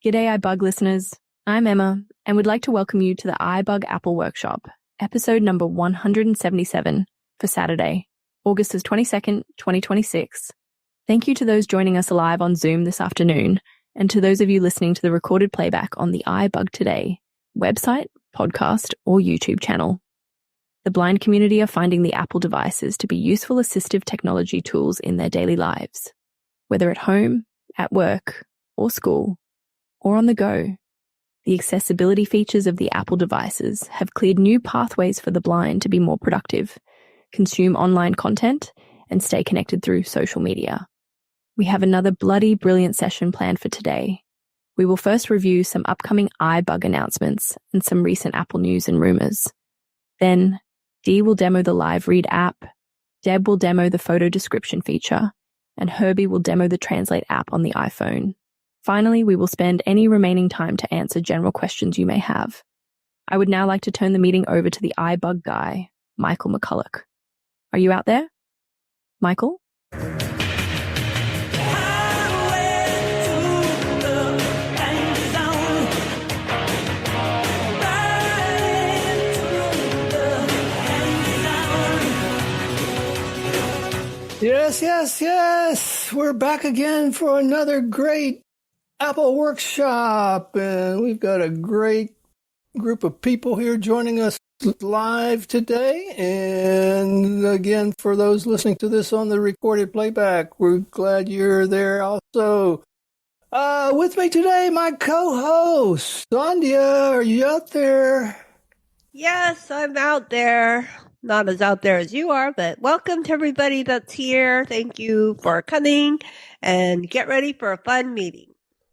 G'day iBUG listeners, I'm Emma and would like to welcome you to the iBUG Apple Workshop, episode number 177 for Saturday, August 22nd, 2026. Thank you to those joining us live on Zoom this afternoon and to those of you listening to the recorded playback on the iBUG Today website, podcast, or YouTube channel. The blind community are finding the Apple devices to be useful assistive technology tools in their daily lives, whether at home, at work, or school, or on the go. The accessibility features of the Apple devices have cleared new pathways for the blind to be more productive, consume online content, and stay connected through social media. We have another bloody brilliant session planned for today. We will first review some upcoming iBUG announcements and some recent Apple news and rumors. Then, Dee will demo the Live Read app, Deb will demo the photo description feature, and Herbie will demo the Translate app on the iPhone. Finally, we will spend any remaining time to answer general questions you may have. I would now like to turn the meeting over to the iBUG guy, Michael McCulloch. Are you out there? Michael? Yes. We're back again for another great Apple Workshop. And we've got a great group of people here joining us live today. And again, for those listening to this on the recorded playback, we're glad you're there also. With me today, my co-host, Sandhya. Are you out there? Yes, I'm out there. Not as out there as you are, but welcome to everybody that's here. Thank you for coming and get ready for a fun meeting.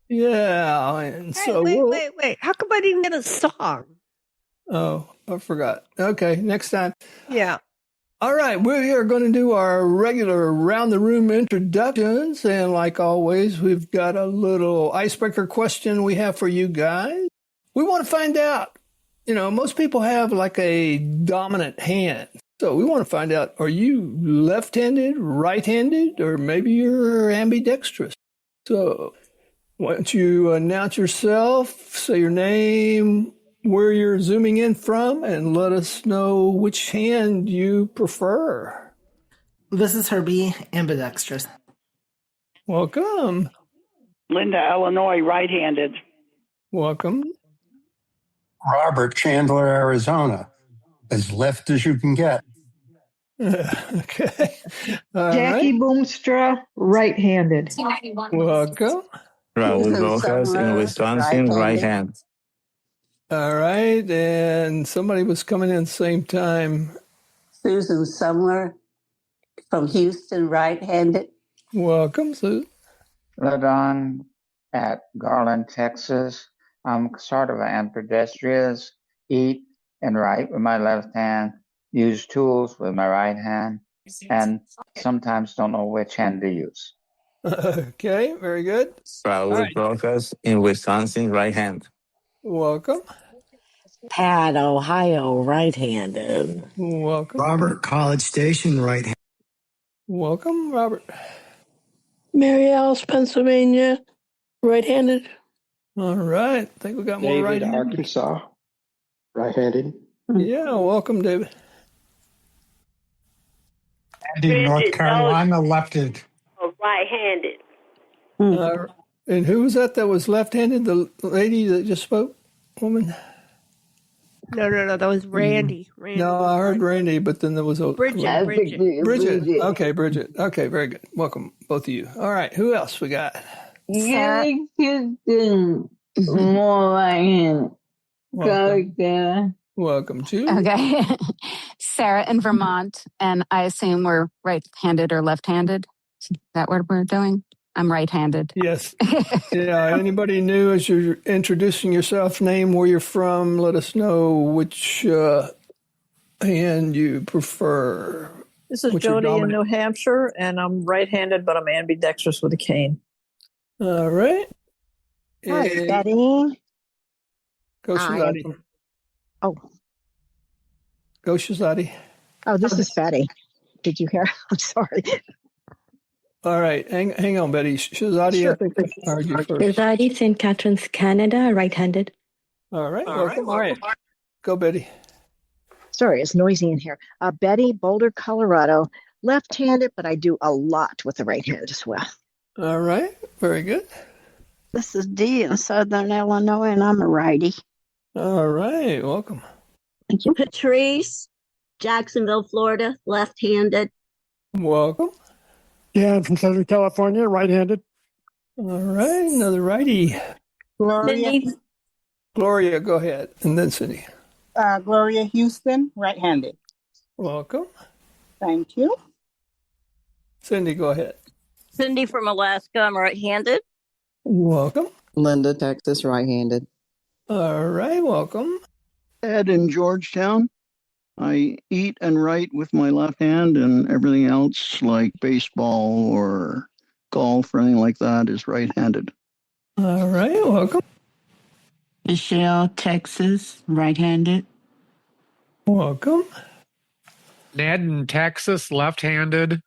Yeah. And hey, so wait. How come I didn't get a song? Oh, I forgot. Okay, next time. Yeah. All right, we are going to do our regular round-the-room introductions. And like always, we've got a little icebreaker question we have for you guys. We want to find out, most people have like a dominant hand. So we want to find out, are you left-handed, right-handed, or maybe you're ambidextrous? So why don't you announce yourself, say your name, where you're zooming in from, and let us know which hand you prefer. This is Herbie, ambidextrous. Welcome. Linda, Illinois, right-handed. Welcome. Robert, Chandler, Arizona, as left as you can get. Okay. Jackie Boomstra, right-handed. Welcome. Raul Rojas in Wisconsin, right hand. All right, and somebody was coming in at the same time. Susan Sumler from Houston, right-handed. Welcome, Susan. Ladon at Garland, Texas. I'm sort of an ambidextrous, eat and write with my left hand, use tools with my right hand, and sometimes don't know which hand to use. Okay, very good. Raul Rojas in Wisconsin, right hand. Welcome. Pat, Ohio, right-handed. Welcome. Robert, College Station, right-handed. Welcome, Robert. Mary Alice, Pennsylvania, right-handed. All right. I think we got more David, right-handed. Arkansas, right-handed. Yeah, welcome, David. Andy, North Carolina, left-handed. Right-handed. And who was that was left-handed? The lady that just spoke? Woman? No. That was Randy. No, I heard Randy, but then there was a... Bridget. Okay, Bridget. Okay, very good. Welcome, both of you. All right, who else we got? Welcome, Julie. Okay. Sarah in Vermont, and I assume we're right-handed or left-handed. Is that what we're doing? I'm right-handed. Yes. Yeah, anybody new as you're introducing yourself, name, where you're from, let us know which hand you prefer. This is Jody in New Hampshire, and I'm right-handed, but I'm ambidextrous with a cane. All right. Hi, Betty. Go Shazadi. Oh. Go Shazadi. Oh, this is Betty. Did you hear? I'm sorry. All right, hang on, Betty. Shazadi, Sure. I think I heard you first. Shazadi, St. Catharines, Canada, right-handed. All right, All welcome. right, welcome. Go, Betty. Sorry, it's noisy in here. Betty, Boulder, Colorado, left-handed, but I do a lot with the right hand as well. All right, very good. This is Dee in Southern Illinois, and I'm a righty. All right, welcome. Thank you. Patrice, Jacksonville, Florida, left-handed. Welcome. Dan from Southern California, right-handed. All right, another righty. Gloria, Gloria, go ahead, and then Cindy. Gloria Houston, right-handed. Welcome. Thank you. Cindy, go ahead. Cindy from Alaska, I'm right-handed. Welcome. Linda, Texas, right-handed. All right, welcome. Ed in Georgetown. I eat and write with my left hand, and everything else, like baseball or golf or anything like that, is right-handed. All right, welcome. Michelle, Texas, right-handed. Welcome. Ned in Texas, left-handed.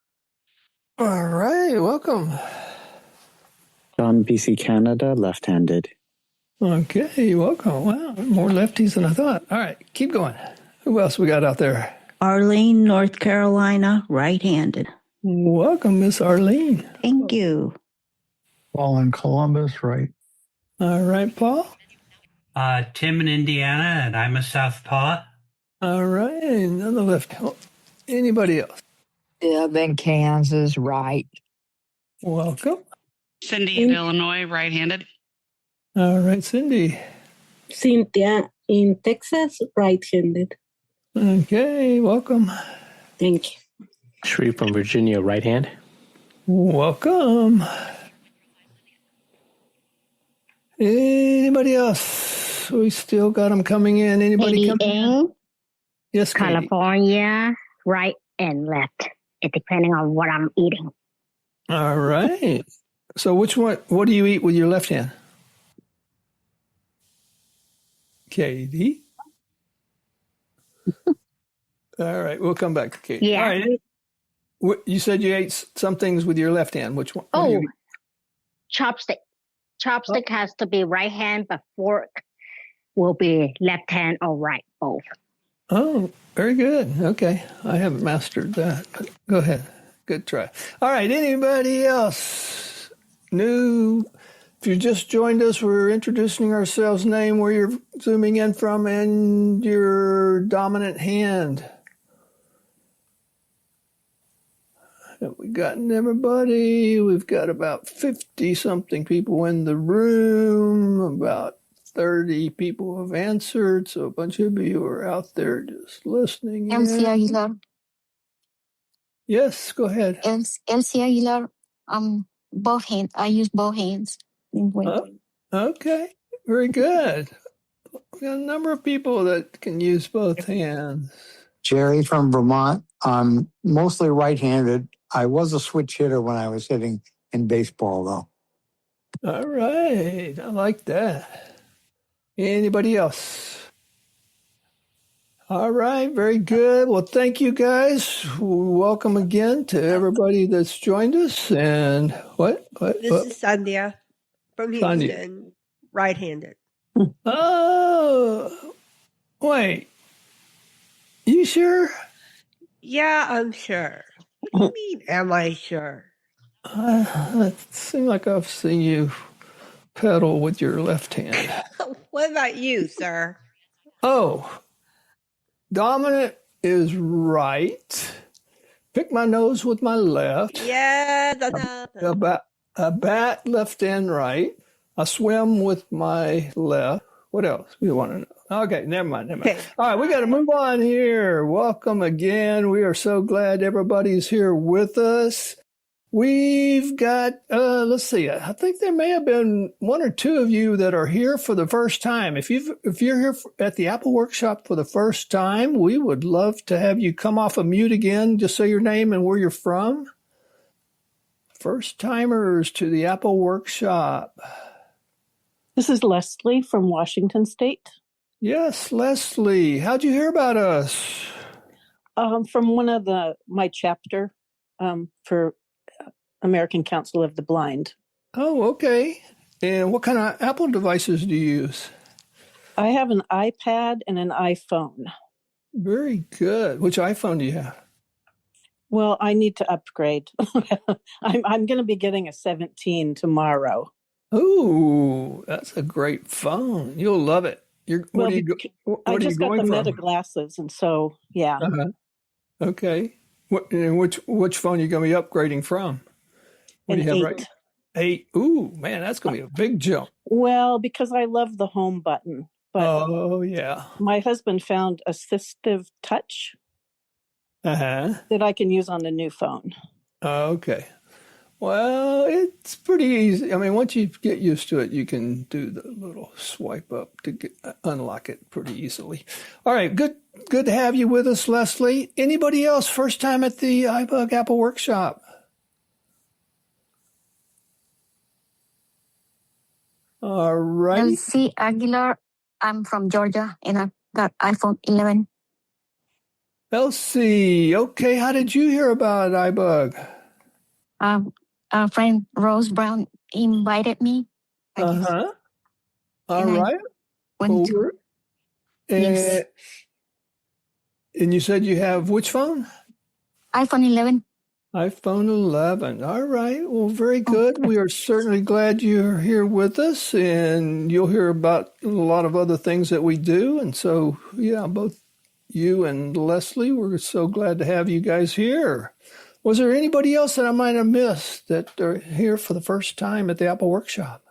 All right, welcome. John, BC, Canada, left-handed. Okay, welcome. Wow, more lefties than I thought. All right, keep going. Who else we got out there? Arlene, North Carolina, right-handed. Welcome, Miss Arlene. Thank you. Paul in Columbus, right. All right, Paul. Tim in Indiana, and I'm a southpaw. All right, another left. Anybody else? Deb in Kansas, right. Welcome. Cindy in Illinois, right-handed. All right, Cindy. Cynthia in Texas, right-handed. Okay, welcome. Thank you. Sri from Virginia, right hand. Welcome. Anybody else? We still got them coming in. Anybody coming in? Yes, Katie. California, right and left. It depending on what I'm eating. All right. So which one? What do you eat with your left hand? Katie. All right, we'll come back to Katie. Yeah. All right. You said you ate some things with your left hand. Which one? Oh, chopstick. Chopstick has to be right hand, but fork will be left hand or right, both. Oh, very good. Okay. I haven't mastered that, but go ahead. Good try. All right. Anybody else new? If you just joined us, we're introducing ourselves, name, where you're zooming in from, and your dominant hand. Have we gotten everybody? We've got about 50-something people in the room. About 30 people have answered, so a bunch of you are out there just listening. MC Aguilar. Yes, go ahead. MC Aguilar. Both hands. I use both hands. Okay, very good. We got a number of people that can use both hands. Jerry from Vermont. I'm mostly right-handed. I was a switch hitter when I was hitting in baseball, though. All right, I like that. Anybody else? All right, very good. Well, thank you guys. Welcome again to everybody that's joined us. And what? This is Sandhya from Houston, right-handed. Oh, wait. You sure? Yeah, I'm sure. What do you mean, am I sure? It seems like I've seen you pedal with your left hand. What about you, sir? Oh, dominant is right. Pick my nose with my left. Yeah. A bat left and right. I swim with my left. What else? We want to know. Okay, never mind. Okay. All right, we got to move on here. Welcome again. We are so glad everybody's here with us. We've got, let's see, I think there may have been one or two of you that are here for the first time. If you're here at the Apple Workshop for the first time, we would love to have you come off of mute again. Just say your name and where you're from. First timers to the Apple Workshop. This is Leslie from Washington State. Yes, Leslie. How'd you hear about us? From one of my chapter for American Council of the Blind. Oh, okay. And what kind of Apple devices do you use? I have an iPad and an iPhone. Very good. Which iPhone do you have? Well, I need to upgrade. I'm going to be getting a 17 tomorrow. Ooh, that's a great phone. You'll love it. I just got the Meta glasses, and so yeah. Uh-huh. Okay. Which phone are you going to be upgrading from? What do you have 8. right? 8. Ooh, man, that's going to be a big jump. Well, because I love the home button. But oh yeah. My husband found assistive touch that I can use on the new phone. Okay. Well, it's pretty easy. I mean, once you get used to it, you can do the little swipe up to unlock it pretty easily. All right, good to have you with us, Leslie. Anybody else first time at the iBUG Apple Workshop? All right. Elsie Aguilar. I'm from Georgia, and I've got iPhone 11. Elsie, okay. How did you hear about iBUG? A friend, Rose Brown, invited me. Uh-huh. All right. Over. Yes. And you said you have which phone? iPhone 11. iPhone 11. All right. Well, very good. We are certainly glad you're here with us, and you'll hear about a lot of other things that we do. And so, yeah, both you and Leslie, we're so glad to have you guys here. Was there anybody else that I might have missed that are here for the first time at the Apple Workshop?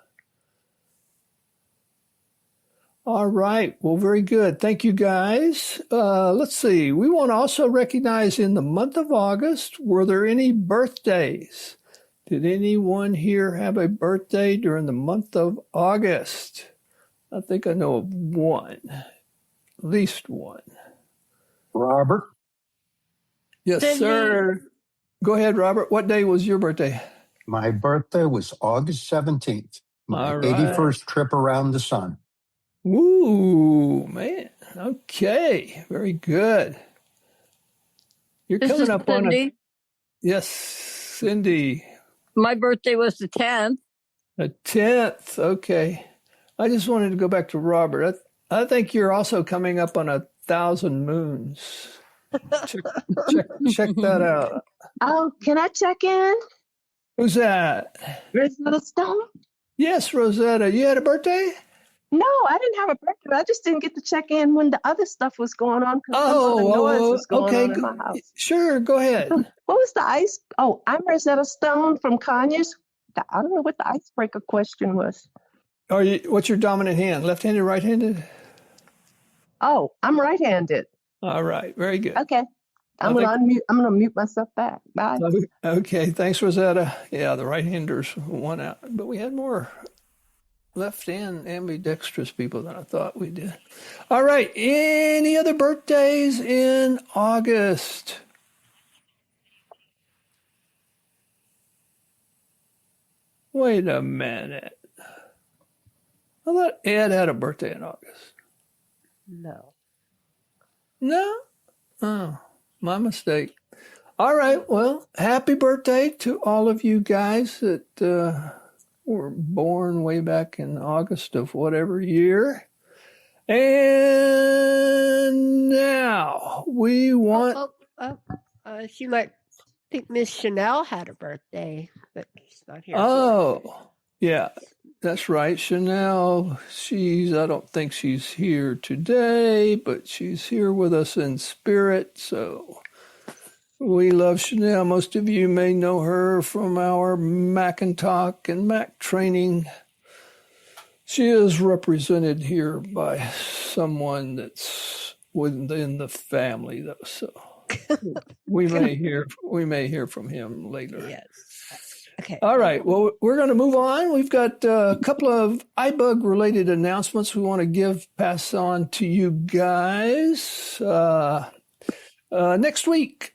All right. Well, very good. Thank you, guys. Let's see. We want to also recognize in the month of August, were there any birthdays? Did anyone here have a birthday during the month of August? I think I know of one, at least one. Robert? Yes, Cindy. sir. Go ahead, Robert. What day was your birthday? My birthday was August 17th, my All right. 81st trip around the sun. Ooh, man. Okay. Very good. You're This coming is up Cindy. on Yes, Cindy. My birthday was the 10th. The 10th. Okay. I just wanted to go back to Robert. I think you're also coming up on 1,000 moons. Check that out. Oh, can I check in? Who's that? Rosetta Stone? Yes, Rosetta. You had a birthday? No, I didn't have a birthday. I just didn't get to check in when the other stuff was going on because some other noise was going on in my house. Sure, go ahead. What was the ice? Oh, I'm Rosetta Stone from Conyers. I don't know what the icebreaker question was. What's your dominant hand? Left-handed, right-handed? Oh, I'm right-handed. All right, very good. Okay. I'm gonna mute myself back. Bye. Okay, thanks, Rosetta. Yeah, the right-handers won out, but we had more left and ambidextrous people than I thought we did. All right, any other birthdays in August? Wait a minute. I thought Ed had a birthday in August. No. No? Oh, my mistake. All right. Well, happy birthday to all of you guys that were born way back in August of whatever year. And now we want... She might think Miss Chanel had a birthday, but she's not here. Oh, yeah. That's right. Chanel, I don't think she's here today, but she's here with us in spirit. So we love Chanel. Most of you may know her from our Mac and Talk and Mac training. She is represented here by someone that's within the family, though. So we may hear from him later. Yes. Okay. All right. Well, we're going to move on. We've got a couple of iBUG related announcements we want to pass on to you guys. Next week,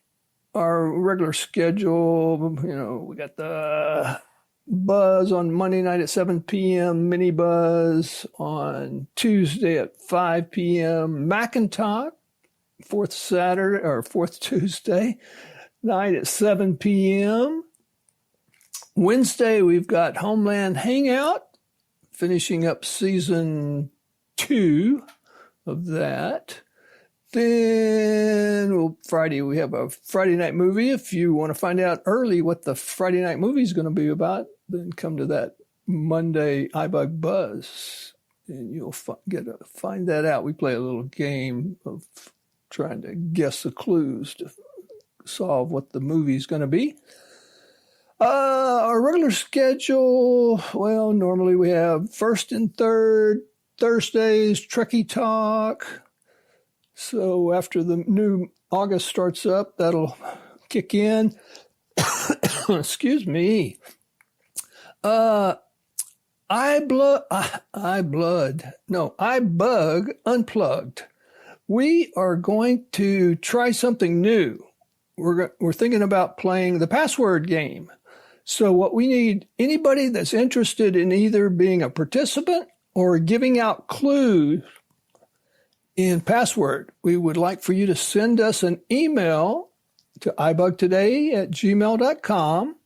our regular schedule, we got the Buzz on Monday night at 7 p.m., Mini Buzz on Tuesday at 5 p.m., Mac and Talk, fourth Tuesday night at 7 p.m., Wednesday, we've got Homeland Hangout, finishing up season 2 of that. Then Friday, we have a Friday night movie. If you want to find out early what the Friday night movie is going to be about, then come to that Monday iBUG Buzz, and you'll find that out. We play a little game of trying to guess the clues to solve what the movie is going to be. Our regular schedule, well, normally we have first and third Thursdays, Trekkie Talk. So after the new August starts up, that'll kick in. Excuse me. iBUG Unplugged. We are going to try something new. We're thinking about playing the password game. So what we need, anybody that's interested in either being a participant or giving out clues in password, we would like for you to send us an email to ibugtoday@gmail.com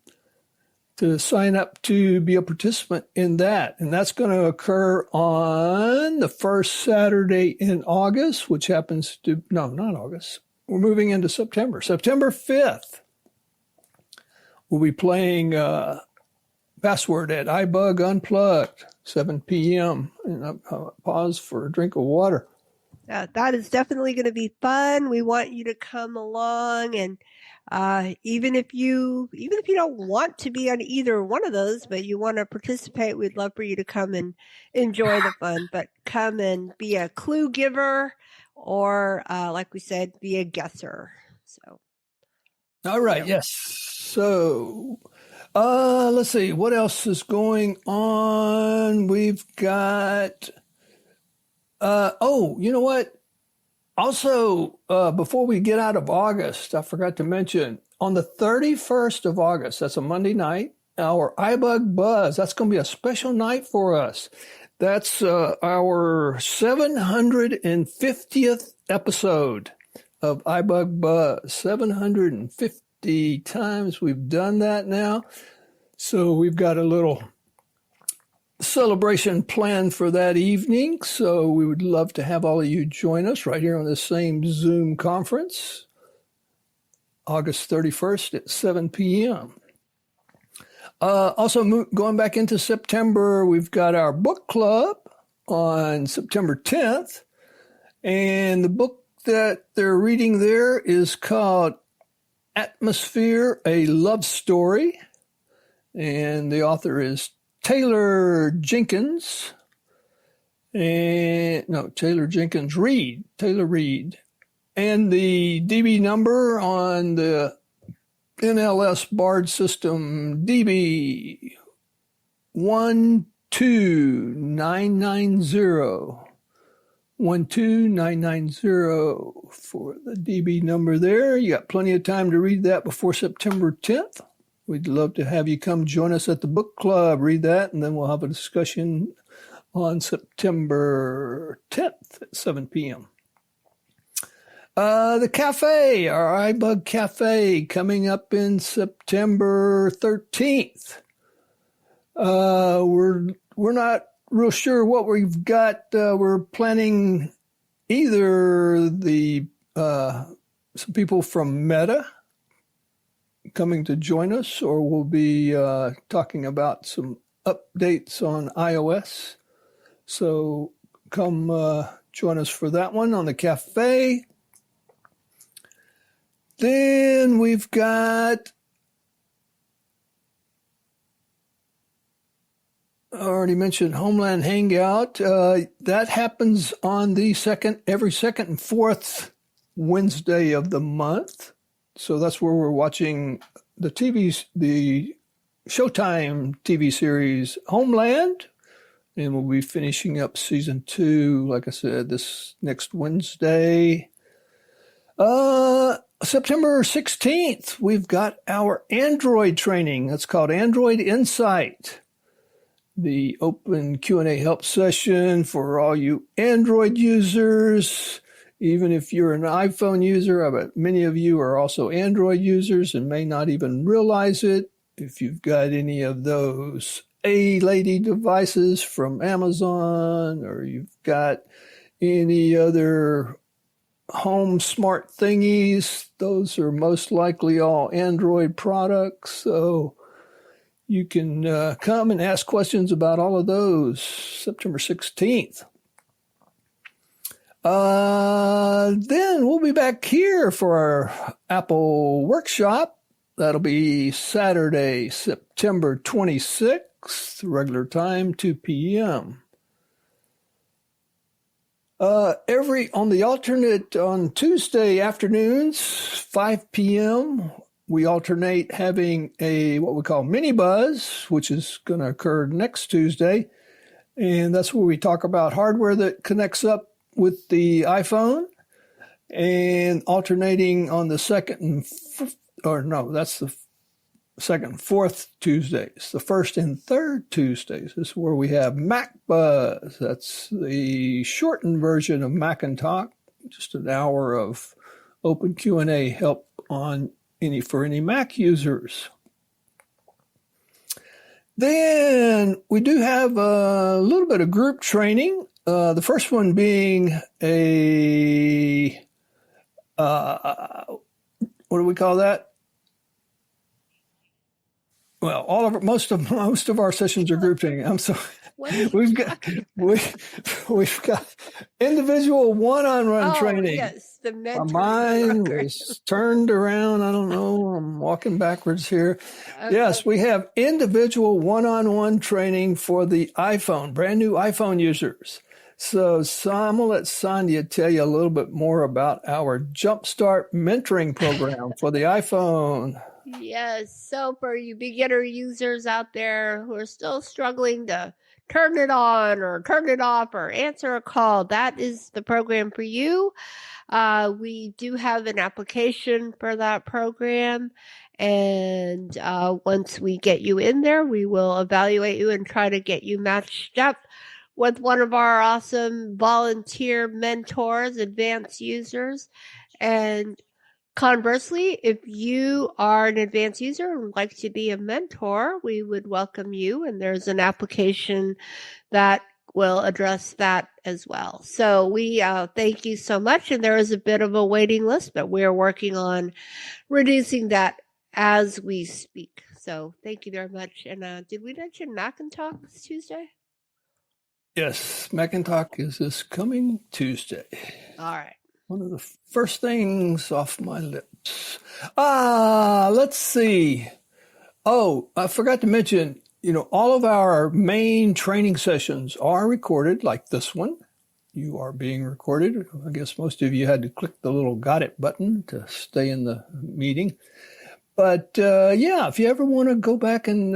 to sign up to be a participant in that. And that's going to occur on the first Saturday in August, which happens to, no, not August. We're moving into September. September 5th, we'll be playing password at iBUG Unplugged, 7 p.m. And I'll pause for a drink of water. That is definitely going to be fun. We want you to come along, and even if you don't want to be on either one of those, but you want to participate, we'd love for you to come and enjoy the fun. But come and be a clue giver, or like we said, be a guesser. So, all right, yes. So, let's see what else is going on. We've got. You know what? Also, before we get out of August, I forgot to mention, on the 31st of August, that's a Monday night, our iBUG Buzz, that's going to be a special night for us. That's our 750th episode of iBUG Buzz. 750 times we've done that now. So we've got a little celebration planned for that evening, so we would love to have all of you join us right here on the same Zoom conference, August 31st at 7 p.m. Also, going back into September, we've got our book club on September 10th, and the book that they're reading there is called Atmosphere, A Love Story, and the author is Taylor Jenkins Reid. And the DB number on the NLS BARD system, DB 12990. 12990 for the DB number there. You got plenty of time to read that before September 10th. We'd love to have you come join us at the book club, read that, and then we'll have a discussion on September 10th at 7 p.m. The cafe, our iBUG Cafe, coming up in September 13th. We're not real sure what we've got. We're planning either some people from Meta coming to join us, or we'll be talking about some updates on iOS. So come join us for that one on the cafe. Then we've got, I already mentioned Homeland Hangout. That happens on the every second and fourth Wednesday of the month. So that's where we're watching the Showtime TV series Homeland, and we'll be finishing up season 2, like I said, this next Wednesday. September 16th, we've got our Android training. That's called Android Insight, the open Q&A help session for all you Android users. Even if you're an iPhone user, I bet many of you are also Android users and may not even realize it. if you've got any of those A-Lady devices from Amazon, or you've got any other home smart thingies, those are most likely all Android products. So you can come and ask questions about all of those September 16th. Then we'll be back here for our Apple workshop. That'll be Saturday, September 26th, regular time, 2 p.m. On Tuesday afternoons, 5 p.m., we alternate having what we call mini buzz, which is going to occur next Tuesday. And that's where we talk about hardware that connects up with the iPhone, and alternating on the fourth Tuesdays. The first and third Tuesdays is where we have Mac Buzz. That's the shortened version of Mac and Talk, just an hour of open Q&A help for any Mac users. Then we do have a little bit of group training. The first one being what do we call that? Well, most of our sessions are group training. I'm sorry. We've got individual one-on-one training. Yes, the mentoring. My mind was turned around. I don't know. I'm walking backwards here. Okay. Yes, we have individual one-on-one training for the iPhone, brand new iPhone users. So I'm going to let Sandhya tell you a little bit more about our Jumpstart mentoring program for the iPhone. Yes. So for you beginner users out there who are still struggling to turn it on or turn it off or answer a call, that is the program for you. We do have an application for that program. And once we get you in there, we will evaluate you and try to get you matched up with one of our awesome volunteer mentors, advanced users. And conversely, if you are an advanced user and would like to be a mentor, we would welcome you. And there's an application that will address that as well. So we thank you so much. And there is a bit of a waiting list, but we're working on reducing that as we speak. So thank you very much. And did we mention Mac and Talk this Tuesday? Yes, Mac and Talk is this coming Tuesday. All right. One of the first things off my lips. Let's see. Oh, I forgot to mention, all of our main training sessions are recorded, like this one. You are being recorded. I guess most of you had to click the little got it button to stay in the meeting. But if you ever want to go back and,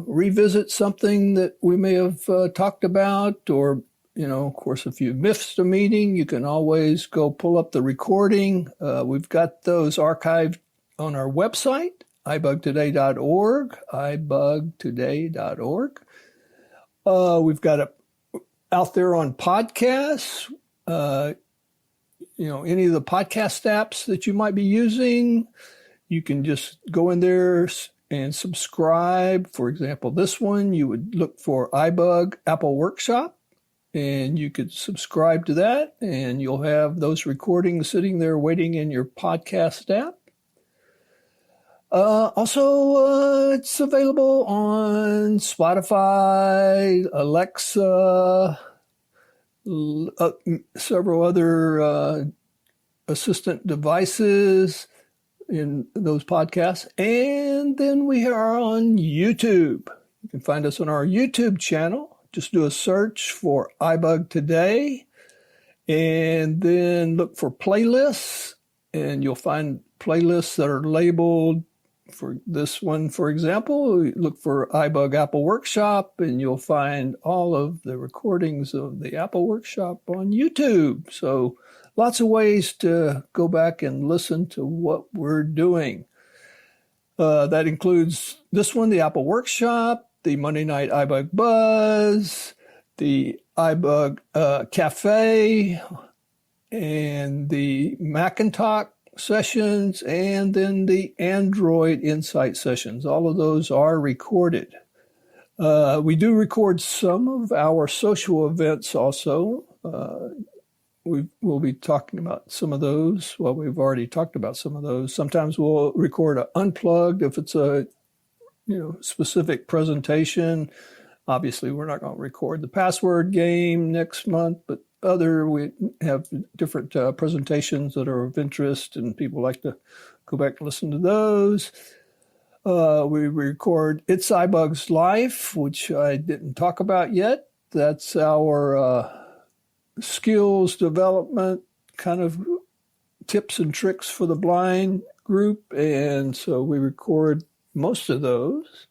revisit something that we may have talked about, or, of course, if you missed a meeting, you can always go pull up the recording. We've got those archived on our website, ibugtoday.org, ibugtoday.org. We've got it out there on podcasts, any of the podcast apps that you might be using. You can just go in there and subscribe. For example, this one, you would look for iBUG Apple Workshop, and you could subscribe to that, and you'll have those recordings sitting there waiting in your podcast app. Also, it's available on Spotify, Alexa, several other assistant devices in those podcasts. And then we are on YouTube. You can find us on our YouTube channel. Just do a search for iBug Today, and then look for playlists, and you'll find playlists that are labeled. For this one, for example, look for iBug Apple Workshop, and you'll find all of the recordings of the Apple Workshop on YouTube. So lots of ways to go back and listen to what we're doing. That includes this one, the Apple Workshop, the Monday Night iBug Buzz, the iBug Cafe, and the Mac and Talk sessions, and then the Android Insight sessions. All of those are recorded. We do record some of our social events also. We'll be talking about some of those. Well, we've already talked about some of those. Sometimes we'll record an unplugged if it's a specific presentation. Obviously, we're not going to record the password game next month, but we have different presentations that are of interest, and people like to go back and listen to those. We record It's iBUG's Life, which I didn't talk about yet. That's our skills development kind of tips and tricks for the blind group. And so we record most of those.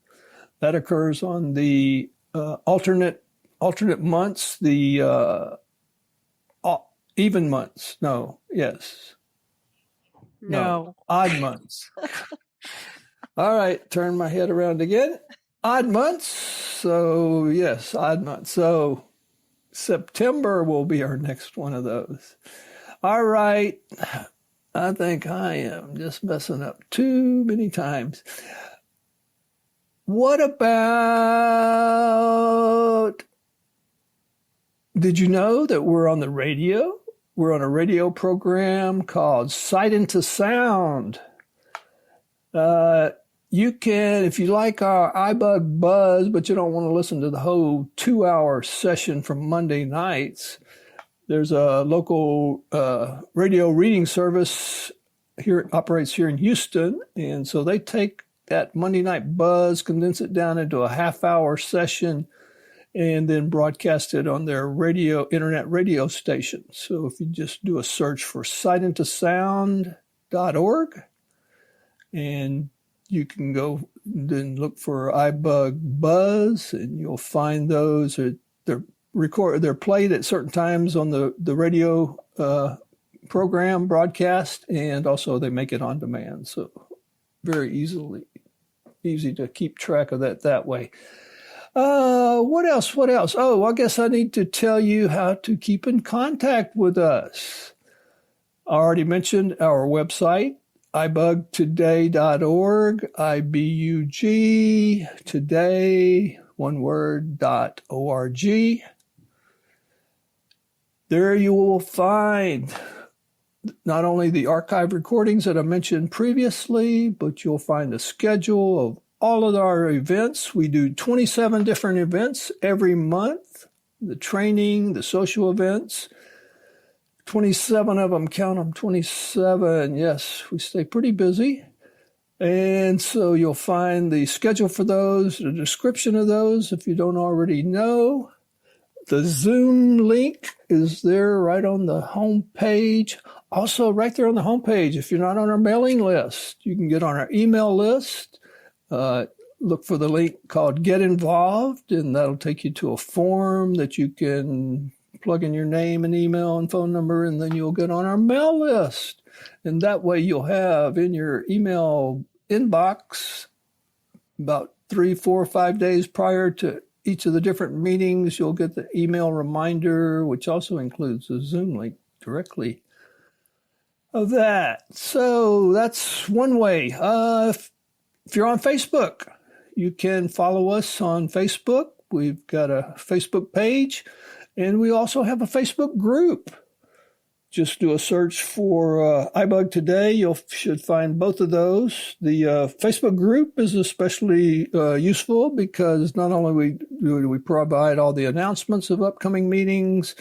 That occurs on the alternate months, the even months. No, yes. No, odd months. All right, turn my head around again. Odd months. So, yes, odd months. So, September will be our next one of those. All right. I think I am just messing up too many times. What about, did you know that we're on the radio? We're on a radio program called Sight into Sound. You can, if you like our iBUG Buzz, but you don't want to listen to the whole 2-hour session from Monday nights, there's a local radio reading service here, operates here in Houston. And so they take that Monday night buzz, condense it down into a half-hour session, and then broadcast it on their internet radio station. So if you just do a search for sightintosound.org, and you can go then look for iBUG Buzz, and you'll find those. They're played at certain times on the radio program broadcast, and also they make it on demand. So very easy to keep track of that way. What else? Oh, I guess I need to tell you how to keep in contact with us. I already mentioned our website, ibugtoday.org, iBUG today, one word, .org. There you will find not only the archive recordings that I mentioned previously, but you'll find a schedule of all of our events. We do 27 different events every month, the training, the social events. 27 of them, count them, 27. Yes, we stay pretty busy. And so you'll find the schedule for those, the description of those if you don't already know. The Zoom link is there right on the home page. Also, right there on the home page, if you're not on our mailing list, you can get on our email list. Look for the link called Get Involved, and that'll take you to a form that you can plug in your name and email and phone number, and then you'll get on our mail list. And that way you'll have in your email inbox about 3, 4, 5 days prior to each of the different meetings, you'll get the email reminder, which also includes the Zoom link directly of that. So that's one way. If you're on Facebook, you can follow us on Facebook. We've got a Facebook page, and we also have a Facebook group. Just do a search for iBUG Today. You should find both of those. The Facebook group is especially useful because not only do we provide all the announcements of upcoming meetings,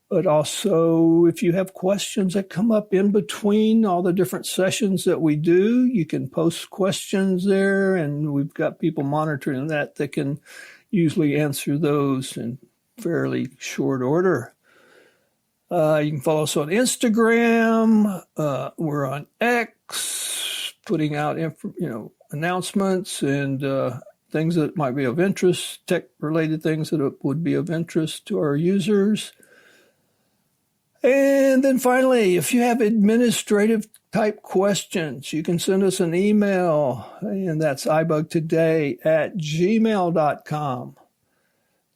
but also if you have questions that come up in between all the different sessions that we do, you can post questions there, and we've got people monitoring that can usually answer those in fairly short order. You can follow us on Instagram. We're on X, putting out announcements and things that might be of interest, tech-related things that would be of interest to our users. And then finally, if you have administrative type questions, you can send us an email, and that's ibugtoday@gmail.com.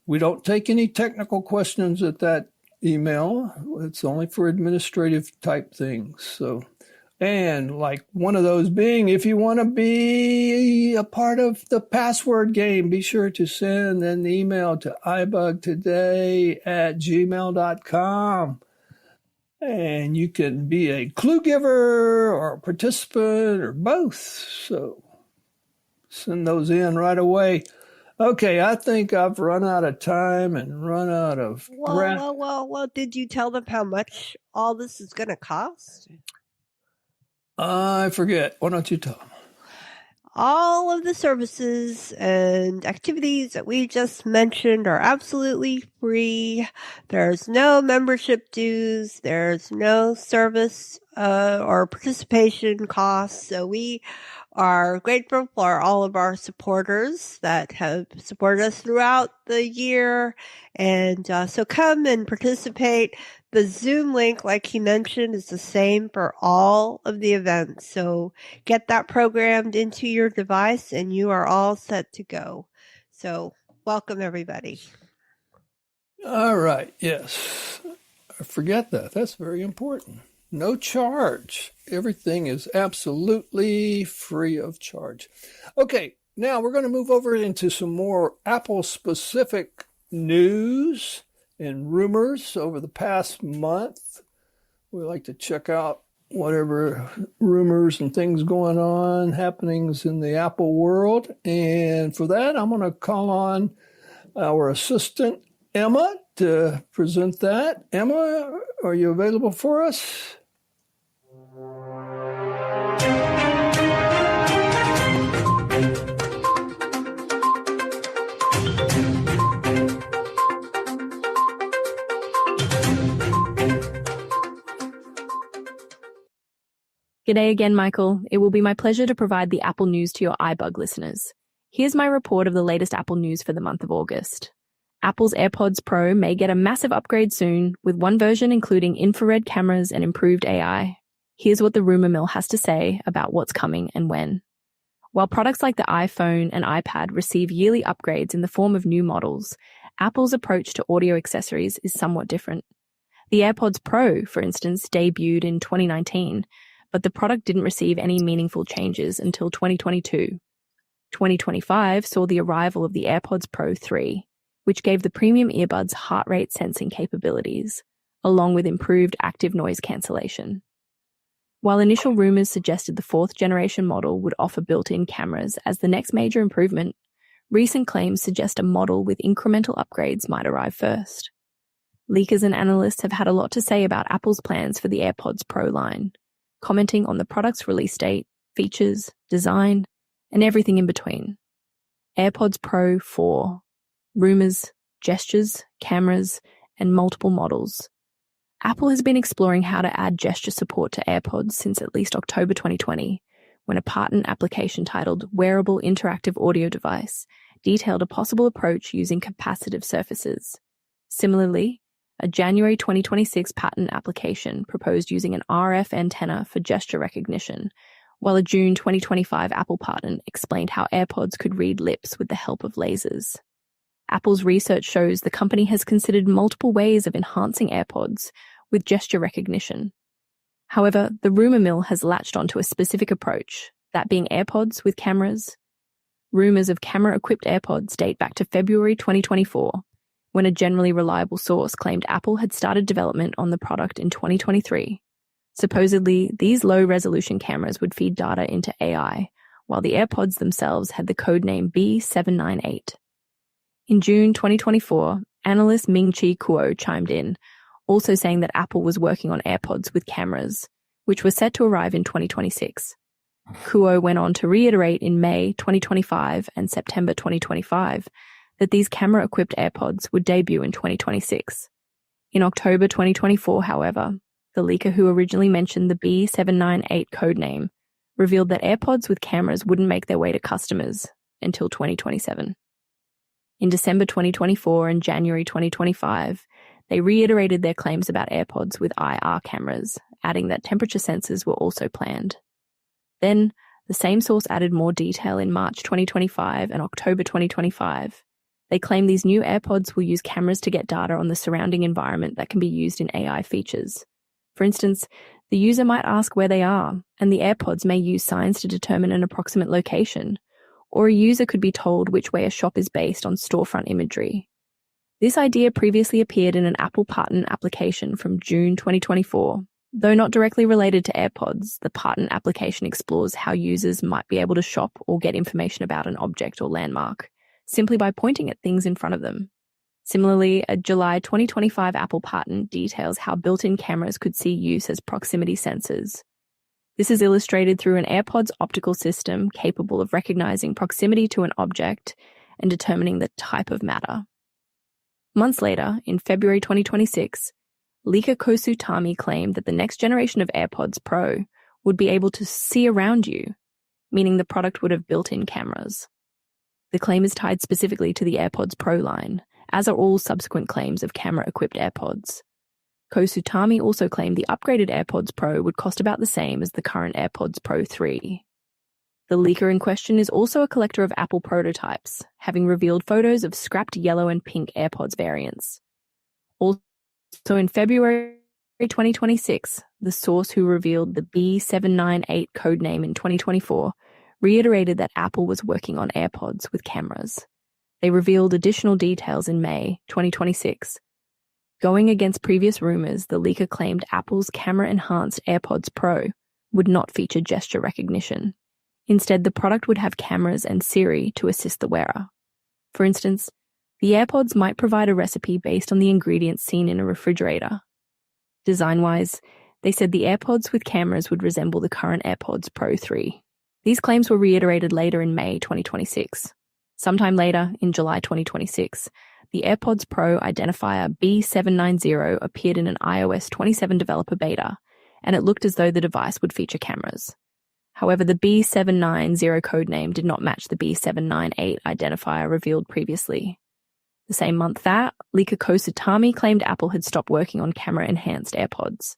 We don't take any technical questions at that email. It's only for administrative type things. So, And like one of those being, if you want to be a part of the password game, be sure to send an email to ibugtoday@gmail.com. And you can be a clue giver or a participant or both. So send those in right away. Okay, I think I've run out of time and run out of breath. Well, did you tell them how much all this is going to cost? I forget. Why don't you tell them? All of the services and activities that we just mentioned are absolutely free. There's no membership dues. There's no service or participation costs. So we are grateful for all of our supporters that have supported us throughout the year. And so come and participate. The Zoom link, like he mentioned, is the same for all of the events. So get that programmed into your device and you are all set to go. So welcome, everybody. All right. Yes. I forget that. That's very important. No charge. Everything is absolutely free of charge. Okay. Now we're going to move over into some more Apple-specific news and rumors over the past month. We like to check out whatever rumors and things going on, happenings in the Apple world. And for that, I'm going to call on our assistant, Emma, to present that. Emma, are you available for us? G'day again, Michael. It will be my pleasure to provide the Apple news to your iBUG listeners. Here's my report of the latest Apple news for the month of August. Apple's AirPods Pro may get a massive upgrade soon, with one version including infrared cameras and improved AI. Here's what the rumor mill has to say about what's coming and when. While products like the iPhone and iPad receive yearly upgrades in the form of new models, Apple's approach to audio accessories is somewhat different. The AirPods Pro, for instance, debuted in 2019, but the product didn't receive any meaningful changes until 2022. 2025 saw the arrival of the AirPods Pro 3, which gave the premium earbuds heart rate sensing capabilities, along with improved active noise cancellation. While initial rumors suggested the fourth generation model would offer built-in cameras as the next major improvement, recent claims suggest a model with incremental upgrades might arrive first. Leakers and analysts have had a lot to say about Apple's plans for the AirPods Pro line, commenting on the product's release date, features, design, and everything in between. AirPods Pro 4. Rumors, gestures, cameras, and multiple models. Apple has been exploring how to add gesture support to AirPods since at least October 2020, when a patent application titled Wearable Interactive Audio Device detailed a possible approach using capacitive surfaces. Similarly, a January 2026 patent application proposed using an RF antenna for gesture recognition, while a June 2025 Apple patent explained how AirPods could read lips with the help of lasers. Apple's research shows the company has considered multiple ways of enhancing AirPods with gesture recognition. However, the rumor mill has latched onto a specific approach, that being AirPods with cameras. Rumors of camera-equipped AirPods date back to February 2024, when a generally reliable source claimed Apple had started development on the product in 2023. Supposedly, these low-resolution cameras would feed data into AI, while the AirPods themselves had the codename B798. In June 2024, analyst Ming-Chi Kuo chimed in, also saying that Apple was working on AirPods with cameras, which were set to arrive in 2026. Kuo went on to reiterate in May 2025 and September 2025 that these camera-equipped AirPods would debut in 2026. In October 2024, however, the leaker who originally mentioned the B798 codename revealed that AirPods with cameras wouldn't make their way to customers until 2027. In December 2024 and January 2025, they reiterated their claims about AirPods with IR cameras, adding that temperature sensors were also planned. Then, the same source added more detail in March 2025 and October 2025. They claim these new AirPods will use cameras to get data on the surrounding environment that can be used in AI features. For instance, The user might ask where they are, and the AirPods may use signs to determine an approximate location, or a user could be told which way a shop is based on storefront imagery. This idea previously appeared in an Apple patent application from June 2024. Though not directly related to AirPods, the patent application explores how users might be able to shop or get information about an object or landmark, simply by pointing at things in front of them. Similarly, a July 2025 Apple patent details how built-in cameras could see use as proximity sensors. This is illustrated through an AirPods optical system capable of recognizing proximity to an object and determining the type of matter. Months later, in February 2026, leaker Kosutami claimed that the next generation of AirPods Pro would be able to see around you, meaning the product would have built-in cameras. The claim is tied specifically to the AirPods Pro line, as are all subsequent claims of camera-equipped AirPods. Kosutami also claimed the upgraded AirPods Pro would cost about the same as the current AirPods Pro 3. The leaker in question is also a collector of Apple prototypes, having revealed photos of scrapped yellow and pink AirPods variants. Also in February 2026, the source who revealed the B798 codename in 2024 reiterated that Apple was working on AirPods with cameras. They revealed additional details in May 2026. Going against previous rumors, the leaker claimed Apple's camera-enhanced AirPods Pro would not feature gesture recognition. Instead, the product would have cameras and Siri to assist the wearer. For instance, the AirPods might provide a recipe based on the ingredients seen in a refrigerator. Design-wise, they said the AirPods with cameras would resemble the current AirPods Pro 3. These claims were reiterated later in May 2026. Sometime later, in July 2026, the AirPods Pro identifier B790 appeared in an iOS 27 developer beta, and it looked as though the device would feature cameras. However, the B790 codename did not match the B798 identifier revealed previously. The same month that, leaker Kosutami claimed Apple had stopped working on camera-enhanced AirPods.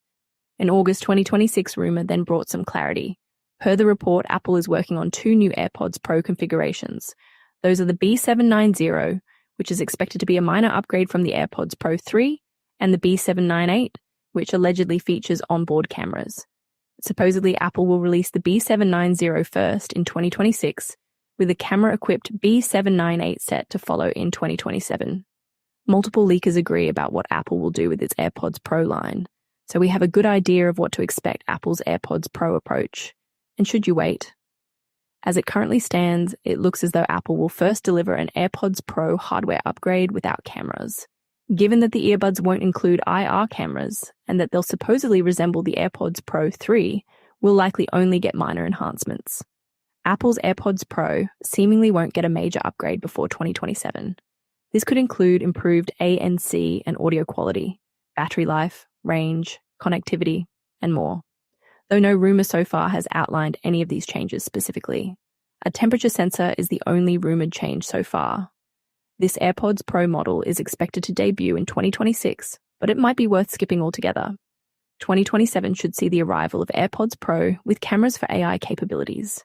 An August 2026 rumor then brought some clarity. Per the report, Apple is working on 2 new AirPods Pro configurations. Those are the B790, which is expected to be a minor upgrade from the AirPods Pro 3, and the B798, which allegedly features onboard cameras. Supposedly, Apple will release the B790 first in 2026, with a camera-equipped B798 set to follow in 2027. Multiple leakers agree about what Apple will do with its AirPods Pro line, so we have a good idea of what to expect Apple's AirPods Pro approach. And should you wait? As it currently stands, it looks as though Apple will first deliver an AirPods Pro hardware upgrade without cameras. Given that the earbuds won't include IR cameras, and that they'll supposedly resemble the AirPods Pro 3, we'll likely only get minor enhancements. Apple's AirPods Pro seemingly won't get a major upgrade before 2027. This could include improved ANC and audio quality, battery life, range, connectivity, and more. Though no rumor so far has outlined any of these changes specifically. A temperature sensor is the only rumored change so far. This AirPods Pro model is expected to debut in 2026, but it might be worth skipping altogether. 2027 should see the arrival of AirPods Pro with cameras for AI capabilities.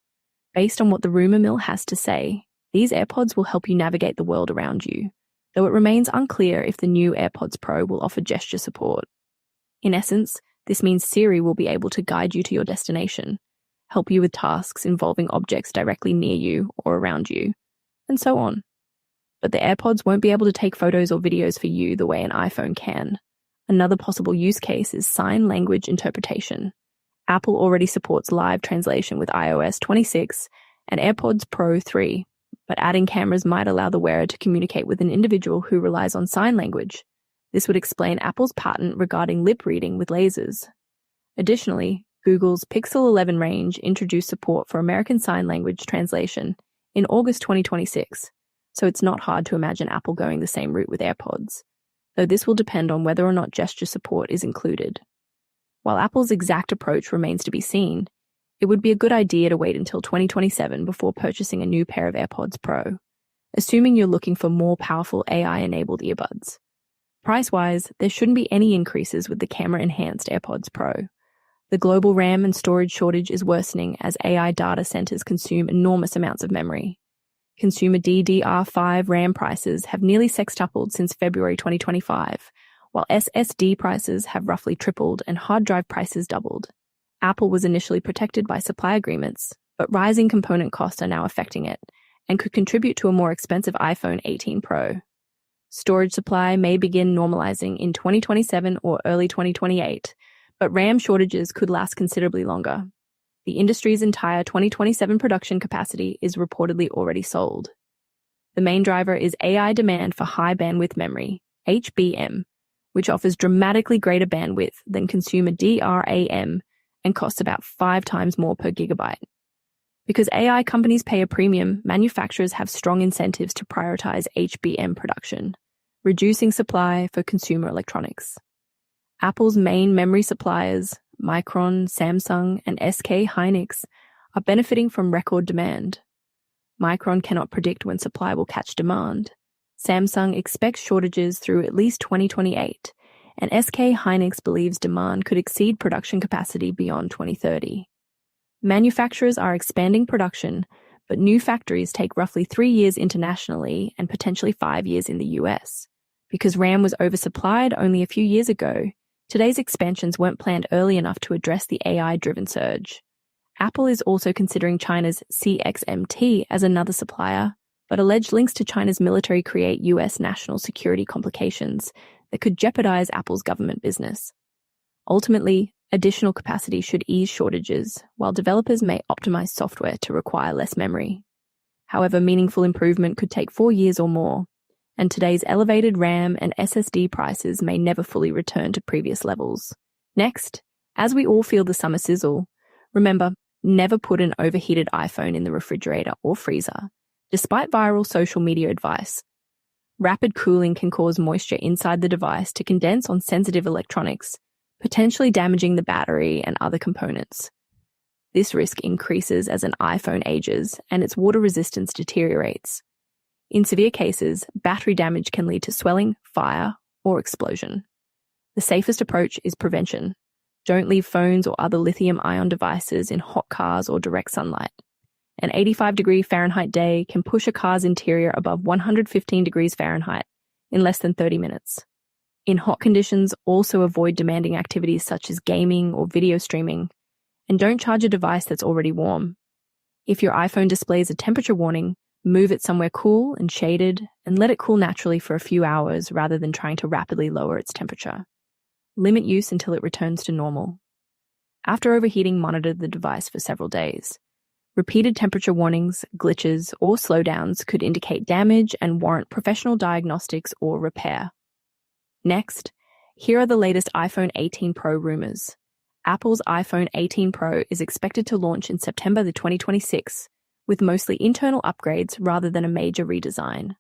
Based on what the rumor mill has to say, these AirPods will help you navigate the world around you, though it remains unclear if the new AirPods Pro will offer gesture support. In essence, this means Siri will be able to guide you to your destination, help you with tasks involving objects directly near you or around you, and so on. But the AirPods won't be able to take photos or videos for you the way an iPhone can. Another possible use case is sign language interpretation. Apple already supports live translation with iOS 26 and AirPods Pro 3, but adding cameras might allow the wearer to communicate with an individual who relies on sign language. This would explain Apple's patent regarding lip reading with lasers. Additionally, Google's Pixel 11 range introduced support for American Sign Language translation in August 2026. So it's not hard to imagine Apple going the same route with AirPods, though this will depend on whether or not gesture support is included. While Apple's exact approach remains to be seen, it would be a good idea to wait until 2027 before purchasing a new pair of AirPods Pro, assuming you're looking for more powerful AI-enabled earbuds. Price-wise, there shouldn't be any increases with the camera-enhanced AirPods Pro. The global RAM and storage shortage is worsening as AI data centers consume enormous amounts of memory. Consumer DDR5 RAM prices have nearly sextupled since February 2025, while SSD prices have roughly tripled and hard drive prices doubled. Apple was initially protected by supply agreements, but rising component costs are now affecting it and could contribute to a more expensive iPhone 18 Pro. Storage supply may begin normalizing in 2027 or early 2028, but RAM shortages could last considerably longer. The industry's entire 2027 production capacity is reportedly already sold. The main driver is AI demand for high bandwidth memory, HBM, which offers dramatically greater bandwidth than consumer DRAM and costs about 5 times more per gigabyte. Because AI companies pay a premium, manufacturers have strong incentives to prioritize HBM production, reducing supply for consumer electronics. Apple's main memory suppliers, Micron, Samsung, and SK Hynix, are benefiting from record demand. Micron cannot predict when supply will catch demand. Samsung expects shortages through at least 2028, and SK Hynix believes demand could exceed production capacity beyond 2030. Manufacturers are expanding production, but new factories take roughly 3 years internationally and potentially 5 years in the US. Because RAM was oversupplied only a few years ago, today's expansions weren't planned early enough to address the AI-driven surge. Apple is also considering China's CXMT as another supplier, but alleged links to China's military create US national security complications that could jeopardize Apple's government business. Ultimately, additional capacity should ease shortages, while developers may optimize software to require less memory. However, meaningful improvement could take 4 years or more, and today's elevated RAM and SSD prices may never fully return to previous levels. Next, as we all feel the summer sizzle, remember, never put an overheated iPhone in the refrigerator or freezer, despite viral social media advice. Rapid cooling can cause moisture inside the device to condense on sensitive electronics, potentially damaging the battery and other components. This risk increases as an iPhone ages and its water resistance deteriorates. In severe cases, battery damage can lead to swelling, fire, or explosion. The safest approach is prevention. Don't leave phones or other lithium-ion devices in hot cars or direct sunlight. An 85-degree Fahrenheit day can push a car's interior above 115 degrees Fahrenheit in less than 30 minutes. In hot conditions, also avoid demanding activities such as gaming or video streaming, and don't charge a device that's already warm. If your iPhone displays a temperature warning, move it somewhere cool and shaded, and let it cool naturally for a few hours rather than trying to rapidly lower its temperature. Limit use until it returns to normal. After overheating, monitor the device for several days. Repeated temperature warnings, glitches, or slowdowns could indicate damage and warrant professional diagnostics or repair. Next, here are the latest iPhone 18 Pro rumors. Apple's iPhone 18 Pro is expected to launch in September 2026, with mostly internal upgrades rather than a major redesign.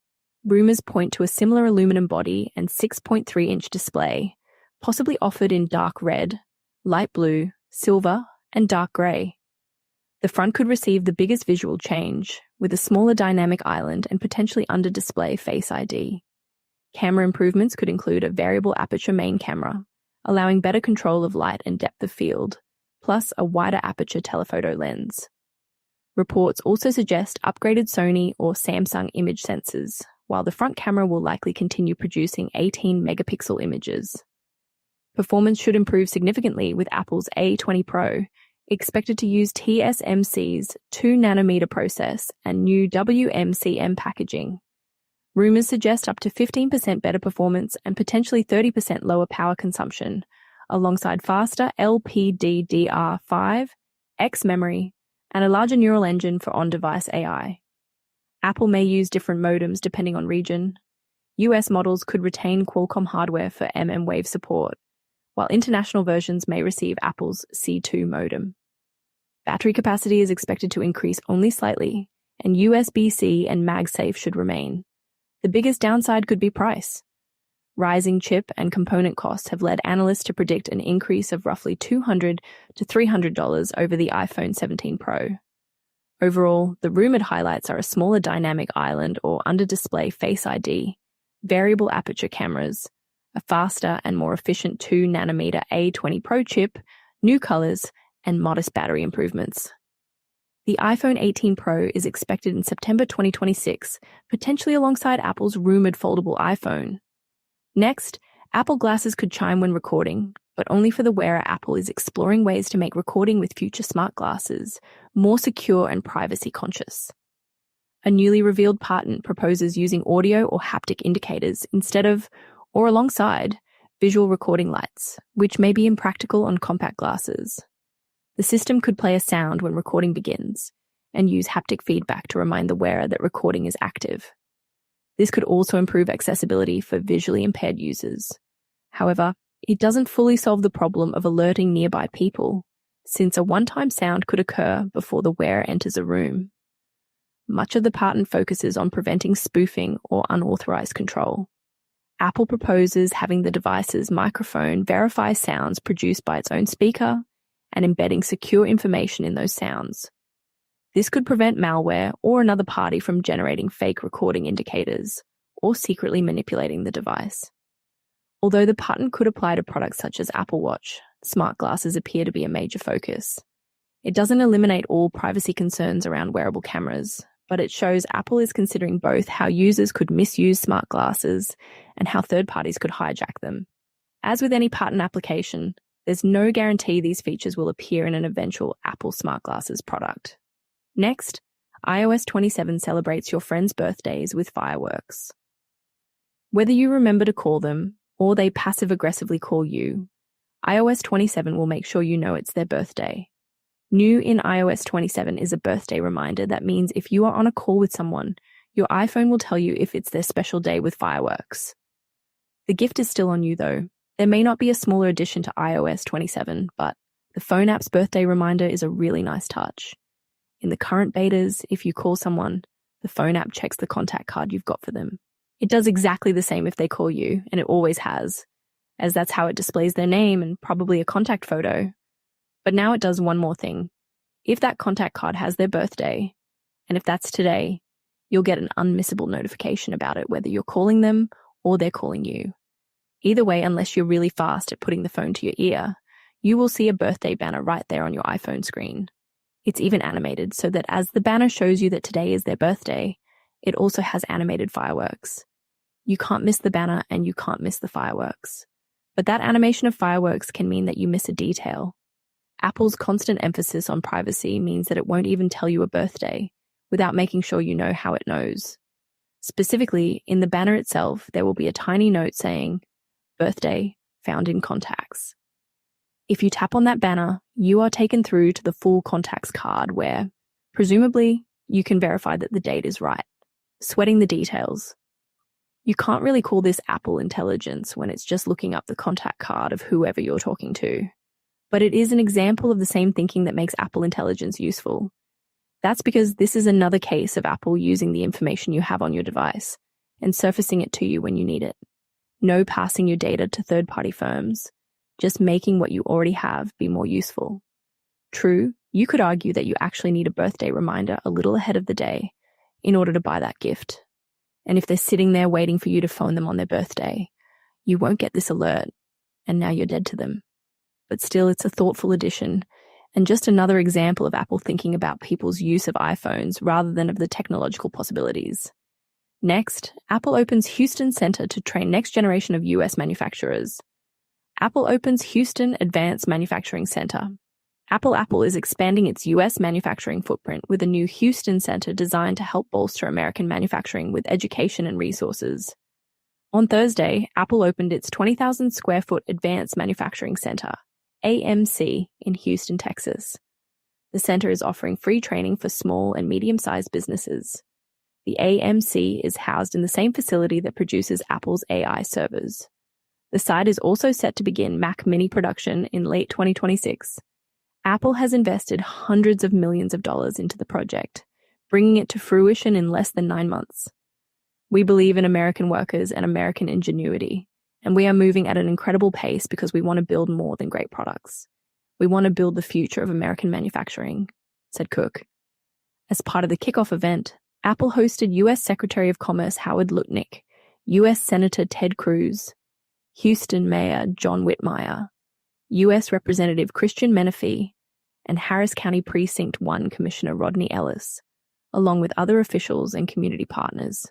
Rumors point to a similar aluminum body and 6.3-inch display, possibly offered in dark red, light blue, silver, and dark grey. The front could receive the biggest visual change, with a smaller dynamic island and potentially under-display Face ID. Camera improvements could include a variable aperture main camera, allowing better control of light and depth of field, plus a wider aperture telephoto lens. Reports also suggest upgraded Sony or Samsung image sensors, while the front camera will likely continue producing 18-megapixel images. Performance should improve significantly with Apple's A20 Pro, expected to use TSMC's 2nm process and new WMCM packaging. Rumors suggest up to 15% better performance and potentially 30% lower power consumption, alongside faster LPDDR5, X memory, and a larger neural engine for on-device AI. Apple may use different modems depending on region. US models could retain Qualcomm hardware for mmWave support, while international versions may receive Apple's C2 modem. Battery capacity is expected to increase only slightly, and USB-C and MagSafe should remain. The biggest downside could be price. Rising chip and component costs have led analysts to predict an increase of roughly $200 to $300 over the iPhone 17 Pro. Overall, the rumored highlights are a smaller dynamic island or under-display Face ID, variable aperture cameras, a faster and more efficient 2nm A20 Pro chip, new colors, and modest battery improvements. The iPhone 18 Pro is expected in September 2026, potentially alongside Apple's rumored foldable iPhone. Next, Apple glasses could chime when recording, but only for the wearer. Apple is exploring ways to make recording with future smart glasses more secure and privacy conscious. A newly revealed patent proposes using audio or haptic indicators instead of, or alongside, visual recording lights, which may be impractical on compact glasses. The system could play a sound when recording begins and use haptic feedback to remind the wearer that recording is active. This could also improve accessibility for visually impaired users. However, it doesn't fully solve the problem of alerting nearby people, since a one-time sound could occur before the wearer enters a room. Much of the patent focuses on preventing spoofing or unauthorized control. Apple proposes having the device's microphone verify sounds produced by its own speaker and embedding secure information in those sounds. This could prevent malware or another party from generating fake recording indicators or secretly manipulating the device. Although the patent could apply to products such as Apple Watch, smart glasses appear to be a major focus. It doesn't eliminate all privacy concerns around wearable cameras, but it shows Apple is considering both how users could misuse smart glasses and how third parties could hijack them. As with any patent application, there's no guarantee these features will appear in an eventual Apple smart glasses product. Next, iOS 27 celebrates your friends' birthdays with fireworks. Whether you remember to call them or they passive-aggressively call you, iOS 27 will make sure you know it's their birthday. New in iOS 27 is a birthday reminder that means if you are on a call with someone, your iPhone will tell you if it's their special day with fireworks. The gift is still on you though. There may not be a smaller addition to iOS 27, but the phone app's birthday reminder is a really nice touch. In the current betas, if you call someone, the phone app checks the contact card you've got for them. It does exactly the same if they call you, and it always has, as that's how it displays their name and probably a contact photo. But now it does one more thing. If that contact card has their birthday, and if that's today, you'll get an unmissable notification about it, whether you're calling them or they're calling you. Either way, unless you're really fast at putting the phone to your ear, you will see a birthday banner right there on your iPhone screen. It's even animated so that as the banner shows you that today is their birthday, it also has animated fireworks. You can't miss the banner and you can't miss the fireworks. But that animation of fireworks can mean that you miss a detail. Apple's constant emphasis on privacy means that it won't even tell you a birthday without making sure you know how it knows. Specifically, in the banner itself, there will be a tiny note saying, "Birthday found in contacts." If you tap on that banner, you are taken through to the full contacts card where, presumably, you can verify that the date is right. Sweating the details. You can't really call this Apple intelligence when it's just looking up the contact card of whoever you're talking to. But it is an example of the same thinking that makes Apple intelligence useful. That's because this is another case of Apple using the information you have on your device and surfacing it to you when you need it. No passing your data to third-party firms, just making what you already have be more useful. True, you could argue that you actually need a birthday reminder a little ahead of the day in order to buy that gift. And if they're sitting there waiting for you to phone them on their birthday, you won't get this alert, and now you're dead to them. But still, it's a thoughtful addition, and just another example of Apple thinking about people's use of iPhones rather than of the technological possibilities. Next, Apple opens Houston Center to train next generation of US manufacturers. Apple opens Houston Advanced Manufacturing Center. Apple is expanding its US manufacturing footprint with a new Houston Center designed to help bolster American manufacturing with education and resources. On Thursday, Apple opened its 20,000 square foot Advanced Manufacturing Center, AMC, in Houston, Texas. The center is offering free training for small and medium-sized businesses. The AMC is housed in the same facility that produces Apple's AI servers. The site is also set to begin Mac Mini production in late 2026. Apple has invested hundreds of millions of dollars into the project, bringing it to fruition in less than 9 months. We believe in American workers and American ingenuity, and we are moving at an incredible pace because we want to build more than great products. We want to build the future of American manufacturing, said Cook. As part of the kickoff event, Apple hosted U.S. Secretary of Commerce Howard Lutnick, U.S. Senator Ted Cruz, Houston Mayor John Whitmire, U.S. Representative Christian Menefee, and Harris County Precinct 1 Commissioner Rodney Ellis, along with other officials and community partners.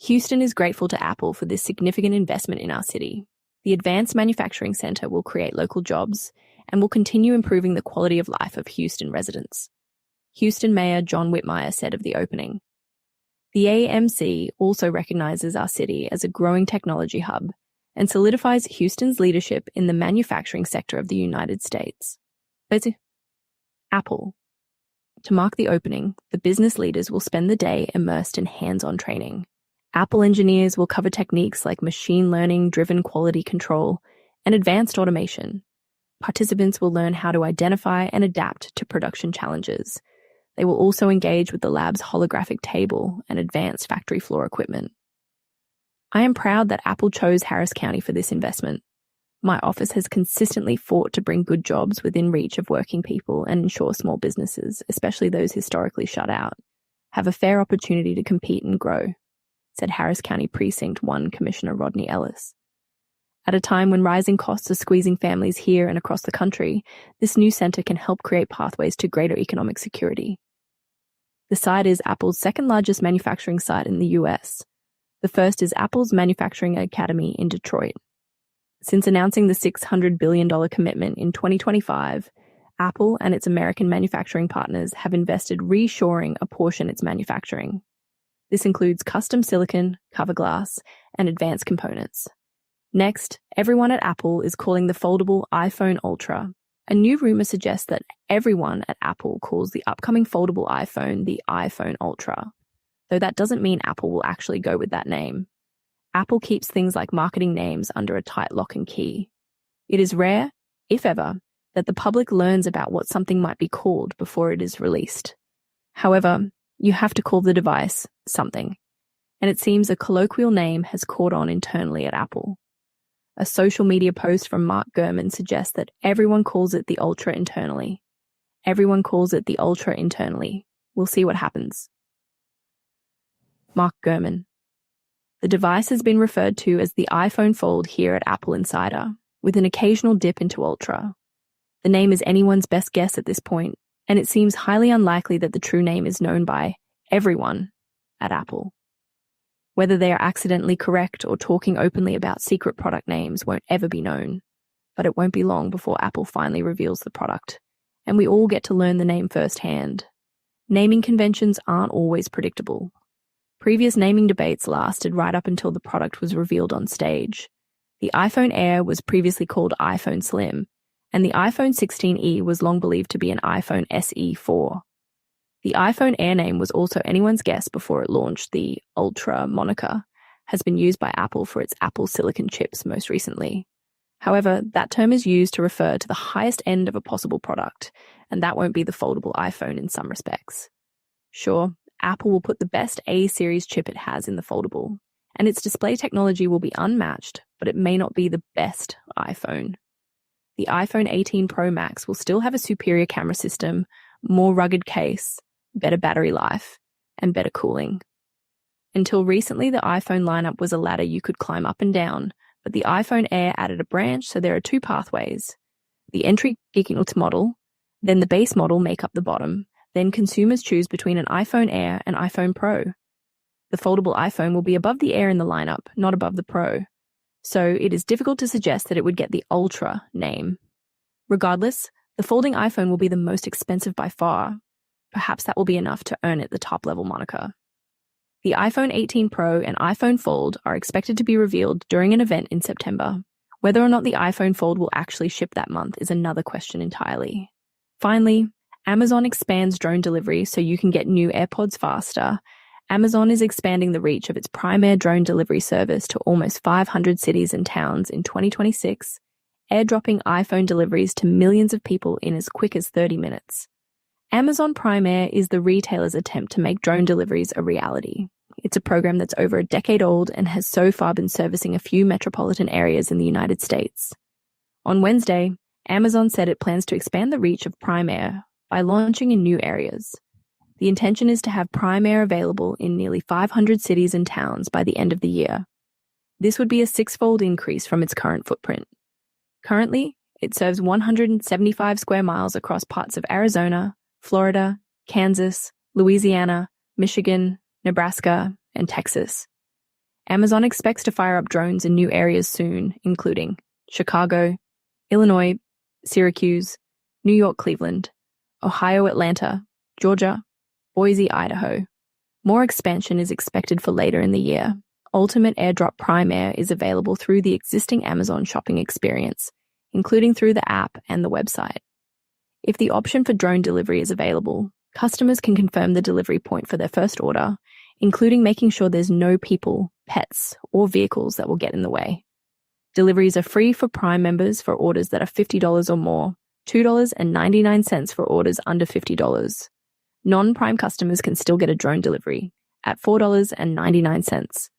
Houston is grateful to Apple for this significant investment in our city. The Advanced Manufacturing Center will create local jobs and will continue improving the quality of life of Houston residents. Houston Mayor John Whitmire said of the opening. The AMC also recognizes our city as a growing technology hub and solidifies Houston's leadership in the manufacturing sector of the United States. Apple. To mark the opening, the business leaders will spend the day immersed in hands-on training. Apple engineers will cover techniques like machine learning-driven quality control and advanced automation. Participants will learn how to identify and adapt to production challenges. They will also engage with the lab's holographic table and advanced factory floor equipment. I am proud that Apple chose Harris County for this investment. My office has consistently fought to bring good jobs within reach of working people and ensure small businesses, especially those historically shut out, have a fair opportunity to compete and grow, said Harris County Precinct 1 Commissioner Rodney Ellis. At a time when rising costs are squeezing families here and across the country, this new center can help create pathways to greater economic security. The site is Apple's second largest manufacturing site in the US. The first is Apple's Manufacturing Academy in Detroit. Since announcing the $600 billion commitment in 2025, Apple and its American manufacturing partners have invested reshoring a portion of its manufacturing. This includes custom silicon, cover glass, and advanced components. Next, everyone at Apple is calling the foldable iPhone Ultra. A new rumor suggests that everyone at Apple calls the upcoming foldable iPhone the iPhone Ultra, though that doesn't mean Apple will actually go with that name. Apple keeps things like marketing names under a tight lock and key. It is rare, if ever, that the public learns about what something might be called before it is released. However, you have to call the device something, and it seems a colloquial name has caught on internally at Apple. A social media post from Mark Gurman suggests that everyone calls it the Ultra internally. Everyone calls it the Ultra internally. We'll see what happens. Mark Gurman. The device has been referred to as the iPhone Fold here at Apple Insider, with an occasional dip into Ultra. The name is anyone's best guess at this point, and it seems highly unlikely that the true name is known by everyone at Apple. Whether they are accidentally correct or talking openly about secret product names won't ever be known, but it won't be long before Apple finally reveals the product, and we all get to learn the name firsthand. Naming conventions aren't always predictable. Previous naming debates lasted right up until the product was revealed on stage. The iPhone Air was previously called iPhone Slim, and the iPhone 16e was long believed to be an iPhone SE 4. The iPhone Air name was also anyone's guess before it launched. The Ultra moniker has been used by Apple for its Apple silicon chips most recently. However, that term is used to refer to the highest end of a possible product, and that won't be the foldable iPhone in some respects. Sure, Apple will put the best A-series chip it has in the foldable, and its display technology will be unmatched, but it may not be the best iPhone. The iPhone 18 Pro Max will still have a superior camera system, more rugged case, better battery life, and better cooling. Until recently, the iPhone lineup was a ladder you could climb up and down, but the iPhone Air added a branch, so there are two pathways. The entry model, then the base model make up the bottom. Then consumers choose between an iPhone Air and iPhone Pro. The foldable iPhone will be above the Air in the lineup, not above the Pro. So it is difficult to suggest that it would get the Ultra name. Regardless, the folding iPhone will be the most expensive by far. Perhaps that will be enough to earn it the top-level moniker. The iPhone 18 Pro and iPhone Fold are expected to be revealed during an event in September. Whether or not the iPhone Fold will actually ship that month is another question entirely. Finally, Amazon expands drone delivery so you can get new AirPods faster. Amazon is expanding the reach of its Prime Air drone delivery service to almost 500 cities and towns in 2026, airdropping iPhone deliveries to millions of people in as quick as 30 minutes. Amazon Prime Air is the retailer's attempt to make drone deliveries a reality. It's a program that's over a decade old and has so far been servicing a few metropolitan areas in the United States. On Wednesday, Amazon said it plans to expand the reach of Prime Air by launching in new areas. The intention is to have Prime Air available in nearly 500 cities and towns by the end of the year. This would be a six-fold increase from its current footprint. Currently, it serves 175 square miles across parts of Arizona, Florida, Kansas, Louisiana, Michigan, Nebraska, and Texas. Amazon expects to fire up drones in new areas soon, including Chicago, Illinois, Syracuse, New York, Cleveland, Ohio, Atlanta, Georgia, Boise, Idaho. More expansion is expected for later in the year. Ultimate AirDrop Prime Air is available through the existing Amazon shopping experience, including through the app and the website. If the option for drone delivery is available, customers can confirm the delivery point for their first order, including making sure there's no people, pets, or vehicles that will get in the way. Deliveries are free for Prime members for orders that are $50 or more, $2.99 for orders under $50. Non-Prime customers can still get a drone delivery at $4.99.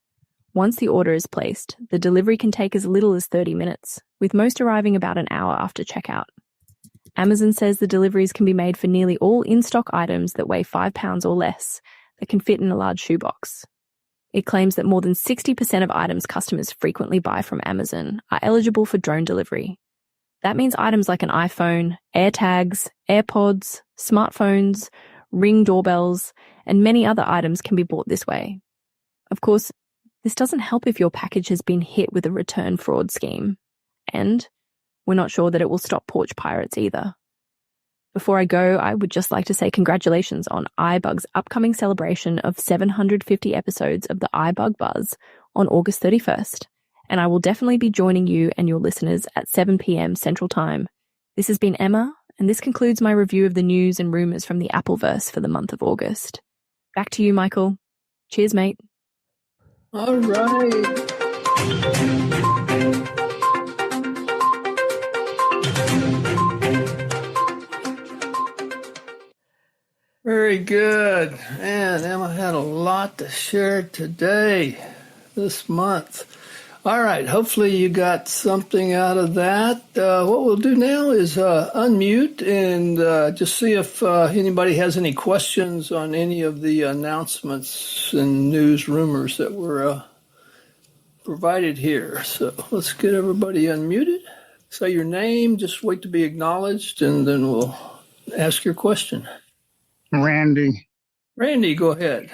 Once the order is placed, the delivery can take as little as 30 minutes, with most arriving about an hour after checkout. Amazon says the deliveries can be made for nearly all in-stock items that weigh 5 pounds or less that can fit in a large shoebox. It claims that more than 60% of items customers frequently buy from Amazon are eligible for drone delivery. That means items like an iPhone, AirTags, AirPods, smartphones, Ring doorbells, and many other items can be bought this way. Of course, this doesn't help if your package has been hit with a return fraud scheme. And we're not sure that it will stop porch pirates either. Before I go, I would just like to say congratulations on iBUG's upcoming celebration of 750 episodes of the iBUG Buzz on August 31st, and I will definitely be joining you and your listeners at 7 p.m. Central Time. This has been Emma, and this concludes my review of the news and rumors from the Appleverse for the month of August. Back to you, Michael. Cheers, mate. All right. Very good. Man, Emma had a lot to share today, this month. All right, hopefully you got something out of that. What we'll do now is unmute and just see if anybody has any questions on any of the announcements and news rumors that were provided here. So let's get everybody unmuted. Say your name, just wait to be acknowledged, and then we'll ask your question. Randy. Randy, go ahead.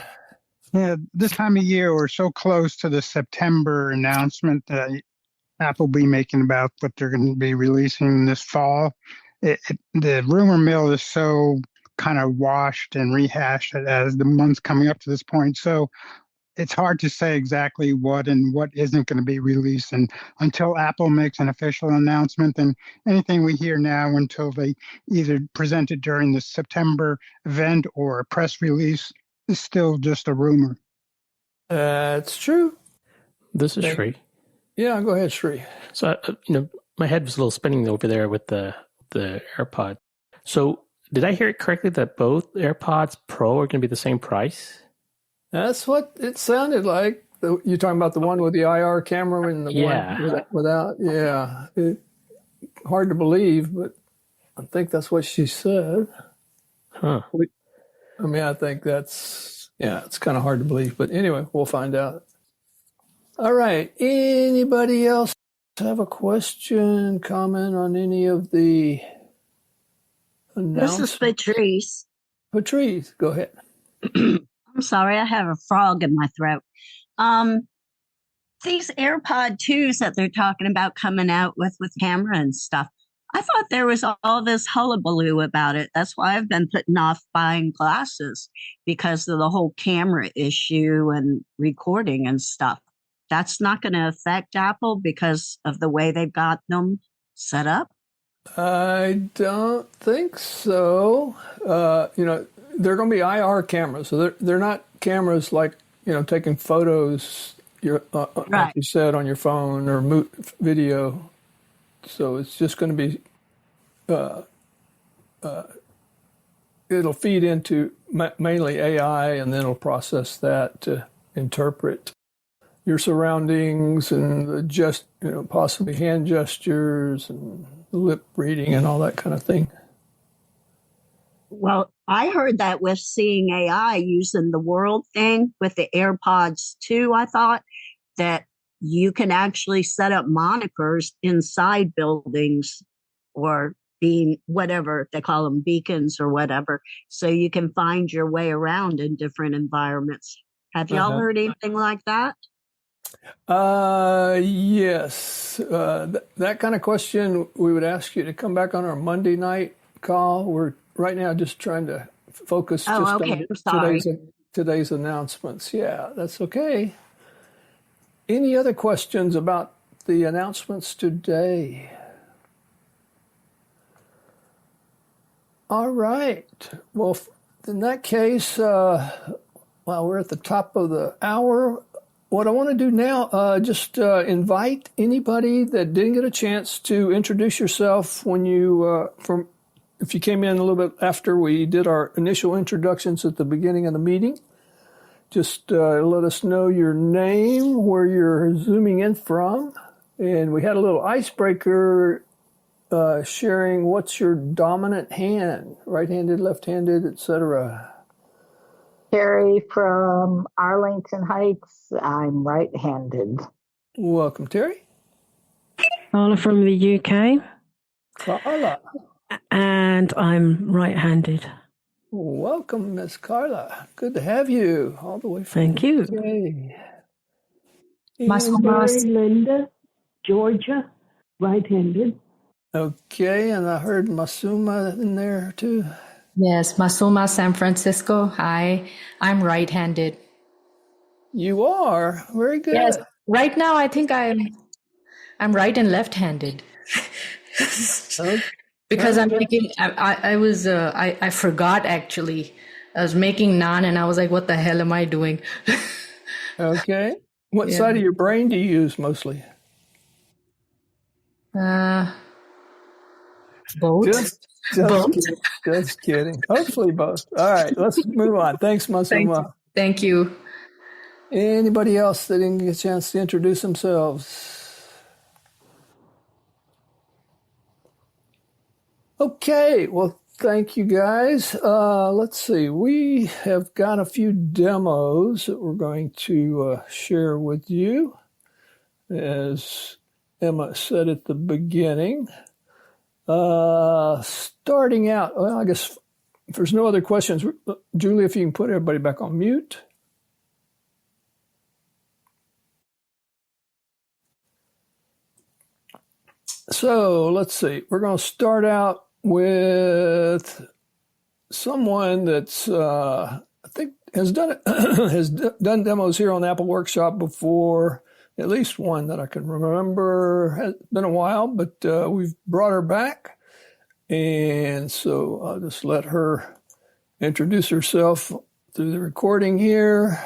Yeah, this time of year, we're so close to the September announcement that Apple will be making about what they're going to be releasing this fall. The rumor mill is so kind of washed and rehashed as the months coming up to this point. So it's hard to say exactly what and what isn't going to be released. And until Apple makes an official announcement, and anything we hear now until they either present it during the September event or a press release is still just a rumor. That's true. This is Sri. Yeah, go ahead, Sri. So, my head was a little spinning over there with the AirPod. So, did I hear it correctly that both AirPods Pro are going to be the same price? That's what it sounded like. You're talking about the one with the IR camera and the one without. Yeah, hard to believe, but I think that's what she said. Huh. I mean, I think it's kind of hard to believe, but anyway, we'll find out. All right. Anybody else have a question, comment on any of the announcements? This is Patrice. Patrice, go ahead. I'm sorry, I have a frog in my throat. These AirPod 2s that they're talking about coming out with camera and stuff, I thought there was all this hullabaloo about it. That's why I've been putting off buying glasses, because of the whole camera issue and recording and stuff. That's not going to affect Apple because of the way they've got them set up? I don't think so. They're going to be IR cameras, so they're not cameras like taking photos. Right. Like you said, on your phone or video. So it's just going to be. It'll feed into mainly AI, and then it'll process that to interpret your surroundings and possibly hand gestures and lip reading and all that kind of thing. Well, I heard that with seeing AI using the world thing with the AirPods 2, I thought that you can actually set up monikers inside buildings or being whatever they call them, beacons or whatever, so you can find your way around in different environments. Have y'all heard anything like that? Yes. That kind of question, we would ask you to come back on our Monday night call. We're right now just trying to focus Oh, just okay. on I'm sorry. today's announcements. Yeah, that's okay. Any other questions about the announcements today? All right. Well, in that case, we're at the top of the hour. What I want to do now, just invite anybody that didn't get a chance to introduce yourself when you, if you came in a little bit after we did our initial introductions at the beginning of the meeting. Just let us know your name, where you're zooming in from. And we had a little icebreaker sharing what's your dominant hand, right-handed, left-handed, etc. Terry from Arlington Heights. I'm right-handed. Welcome, Terry. Carla from the UK. Carla. And I'm right-handed. Welcome, Miss Carla. Good to have you all the way from Thank you. UK. Linda, Georgia, right-handed. Okay, and I heard Masuma in there too. Yes, Masuma, San Francisco. Hi, I'm right-handed. You are? Very good. Yes, right now I think I'm right and left-handed. Because I'm making, I forgot actually. I was making naan and I was like, what the hell am I doing? Okay. What side of your brain do you use mostly? Both. Just kidding. Hopefully both. All right, let's move on. Thanks, Masuma. Thank you. Anybody else that didn't get a chance to introduce themselves? Okay, well, thank you guys. Let's see. We have got a few demos that we're going to share with you. As Emma said at the beginning. Starting out, well, I guess if there's no other questions, Julie, if you can put everybody back on mute. So let's see. We're going to start out with someone that's I think has done demos here on the Apple Workshop before. At least one that I can remember. Has been a while, but we've brought her back, and so I'll just let her introduce herself through the recording here.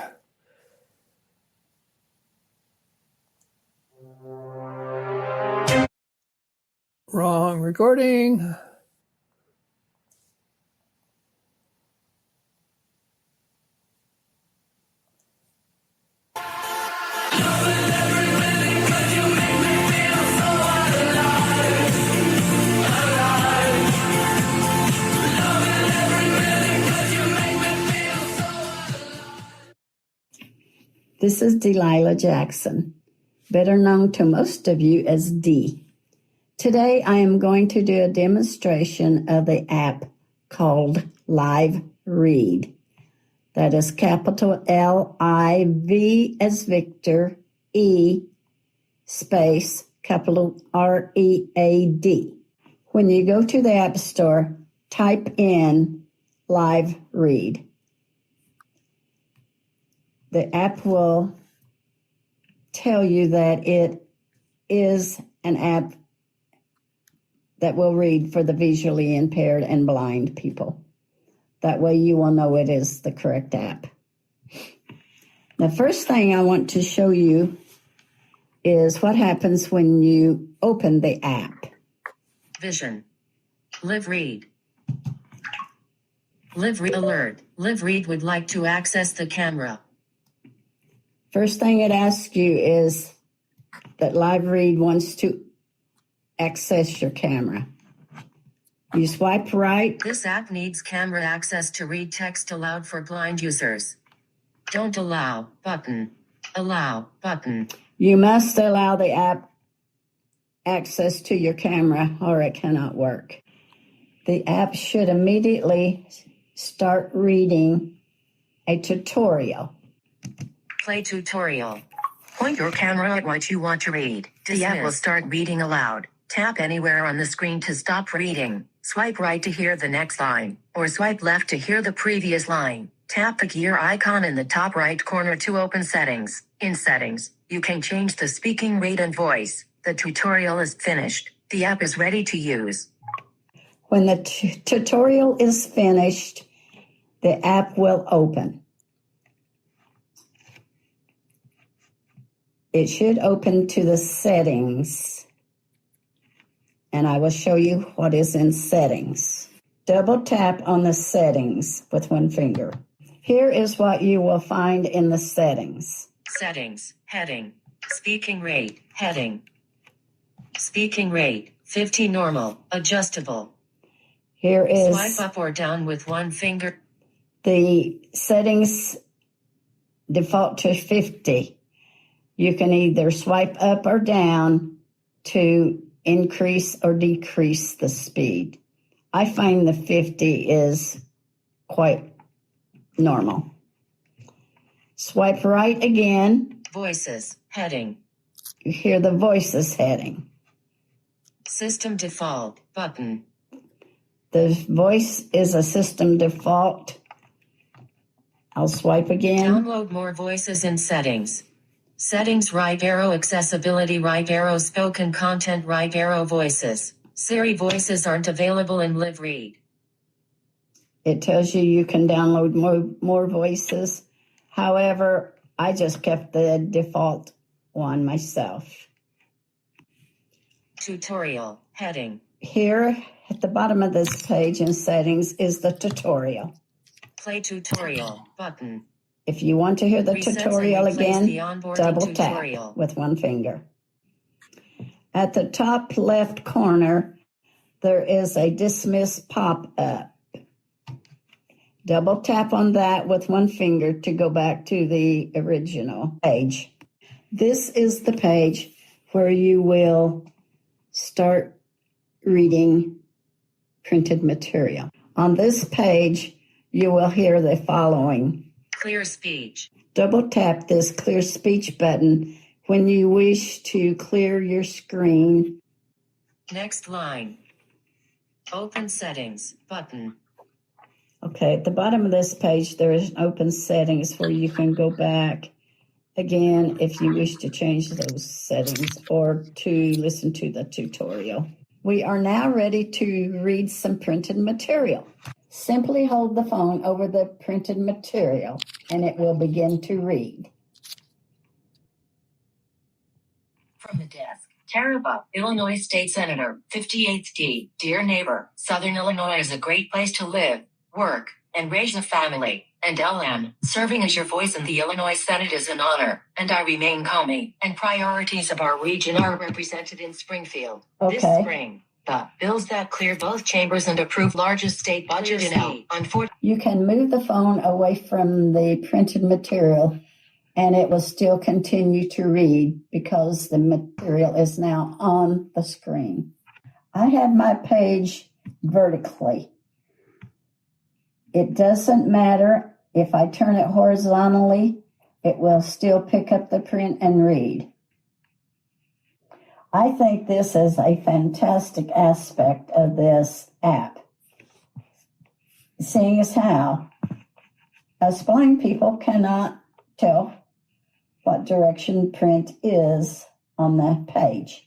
Wrong recording. This is Delilah Jackson, better known to most of you as Dee. Today I am going to do a demonstration of the app called Live Read. That is capital L-I-V as Victor, E space capital R-E-A-D. When you go to the App Store, type in Live Read. The app will tell you that it is an app that will read for the visually impaired and blind people. That way you will know it is the correct app. The first thing I want to show you is what happens when you open the app. Vision. Live Read. Live Read alert. Live Read would like to access the camera. First thing it asks you is that Live Read wants to access your camera. You swipe right. This app needs camera access to read text aloud for blind users. Don't allow button. Allow button. You must allow the app access to your camera or it cannot work. The app should immediately start reading a tutorial. Play tutorial. Point your camera at what you want to read. The app will start reading aloud. Tap anywhere on the screen to stop reading. Swipe right to hear the next line, or swipe left to hear the previous line. Tap the gear icon in the top right corner to open settings. In settings, you can change the speaking rate and voice. The tutorial is finished. The app is ready to use. When the tutorial is finished, the app will open. It should open to the settings, and I will show you what is in settings. Double tap on the settings with one finger. Here is what you will find in the settings. Settings, heading, speaking rate, heading. Speaking rate, 50 normal, adjustable. Here is swipe up or down with one finger. The settings default to 50. You can either swipe up or down to increase or decrease the speed. I find the 50 is quite normal. Swipe right again. Voices, heading. You hear the voices heading. System default, button. The voice is a system default. I'll swipe again. Download more voices in settings. Settings right arrow accessibility right arrow spoken content right arrow voices. Siri voices aren't available in live read. It tells you can download more voices. However, I just kept the default one myself. Tutorial, heading. Here at the bottom of this page in settings is the tutorial. Play tutorial, button. If you want to hear the tutorial again, double tutorial. Tap with one finger. At the top left corner, there is a dismiss pop-up. Double tap on that with one finger to go back to the original page. This is the page where you will start reading printed material. On this page, you will hear the following. Clear speech. Double tap this clear speech button when you wish to clear your screen. Next line. Open settings button. Okay, at the bottom of this page, there is an open settings where you can go back again if you wish to change those settings or to listen to the tutorial. We are now ready to read some printed material. Simply hold the phone over the printed material and it will begin to read. From the desk. Taraba, Illinois State Senator, 58th D. Dear neighbor, Southern Illinois is a great place to live, work, and raise a family. And LM, serving as your voice in the Illinois Senate is an honor, and I remain Comey, and priorities of our region are represented in Springfield. Okay. This spring, the bills that clear both chambers and approve largest state budget in You can move the phone away from the printed material and it will still continue to read because the material is now on the screen. I have my page vertically. It doesn't matter if I turn it horizontally, it will still pick up the print and read. I think this is a fantastic aspect of this app. Seeing as how us blind people cannot tell what direction print is on that page.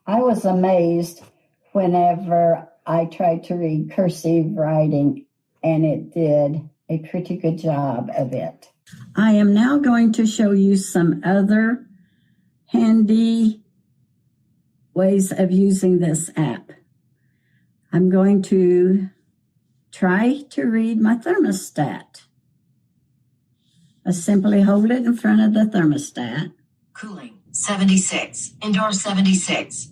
I was amazed whenever I tried to read cursive writing, and it did a pretty good job of it. I am now going to show you some other handy ways of using this app. I'm going to try to read my thermostat. I simply hold it in front of the thermostat. Cooling, 76, indoor 76.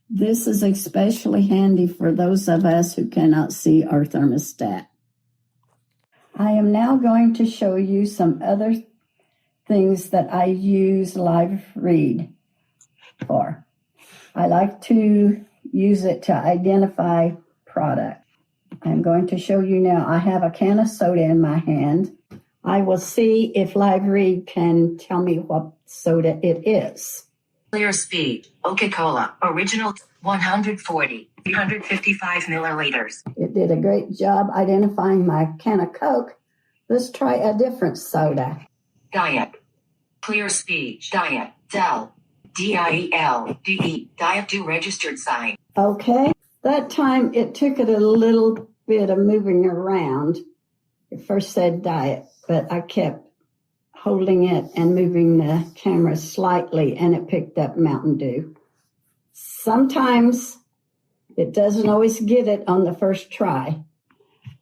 This is especially handy for those of us who cannot see our thermostat. I am now going to show you some other things that I use Live Read for. I like to use it to identify product. I'm going to show you now. I have a can of soda in my hand. I will see if Live Read can tell me what soda it is. Clear Speed, Coca-Cola, original, 140, 355 milliliters. It did a great job identifying my can of Coke. Let's try a different soda. Diet. Clear Speed, Diet, Del, D-I-E-L-D-E, Diet do registered sign. Okay, that time it took it a little bit of moving around. It first said diet, but I kept holding it and moving the camera slightly, and it picked up Mountain Dew. Sometimes it doesn't always get it on the first try.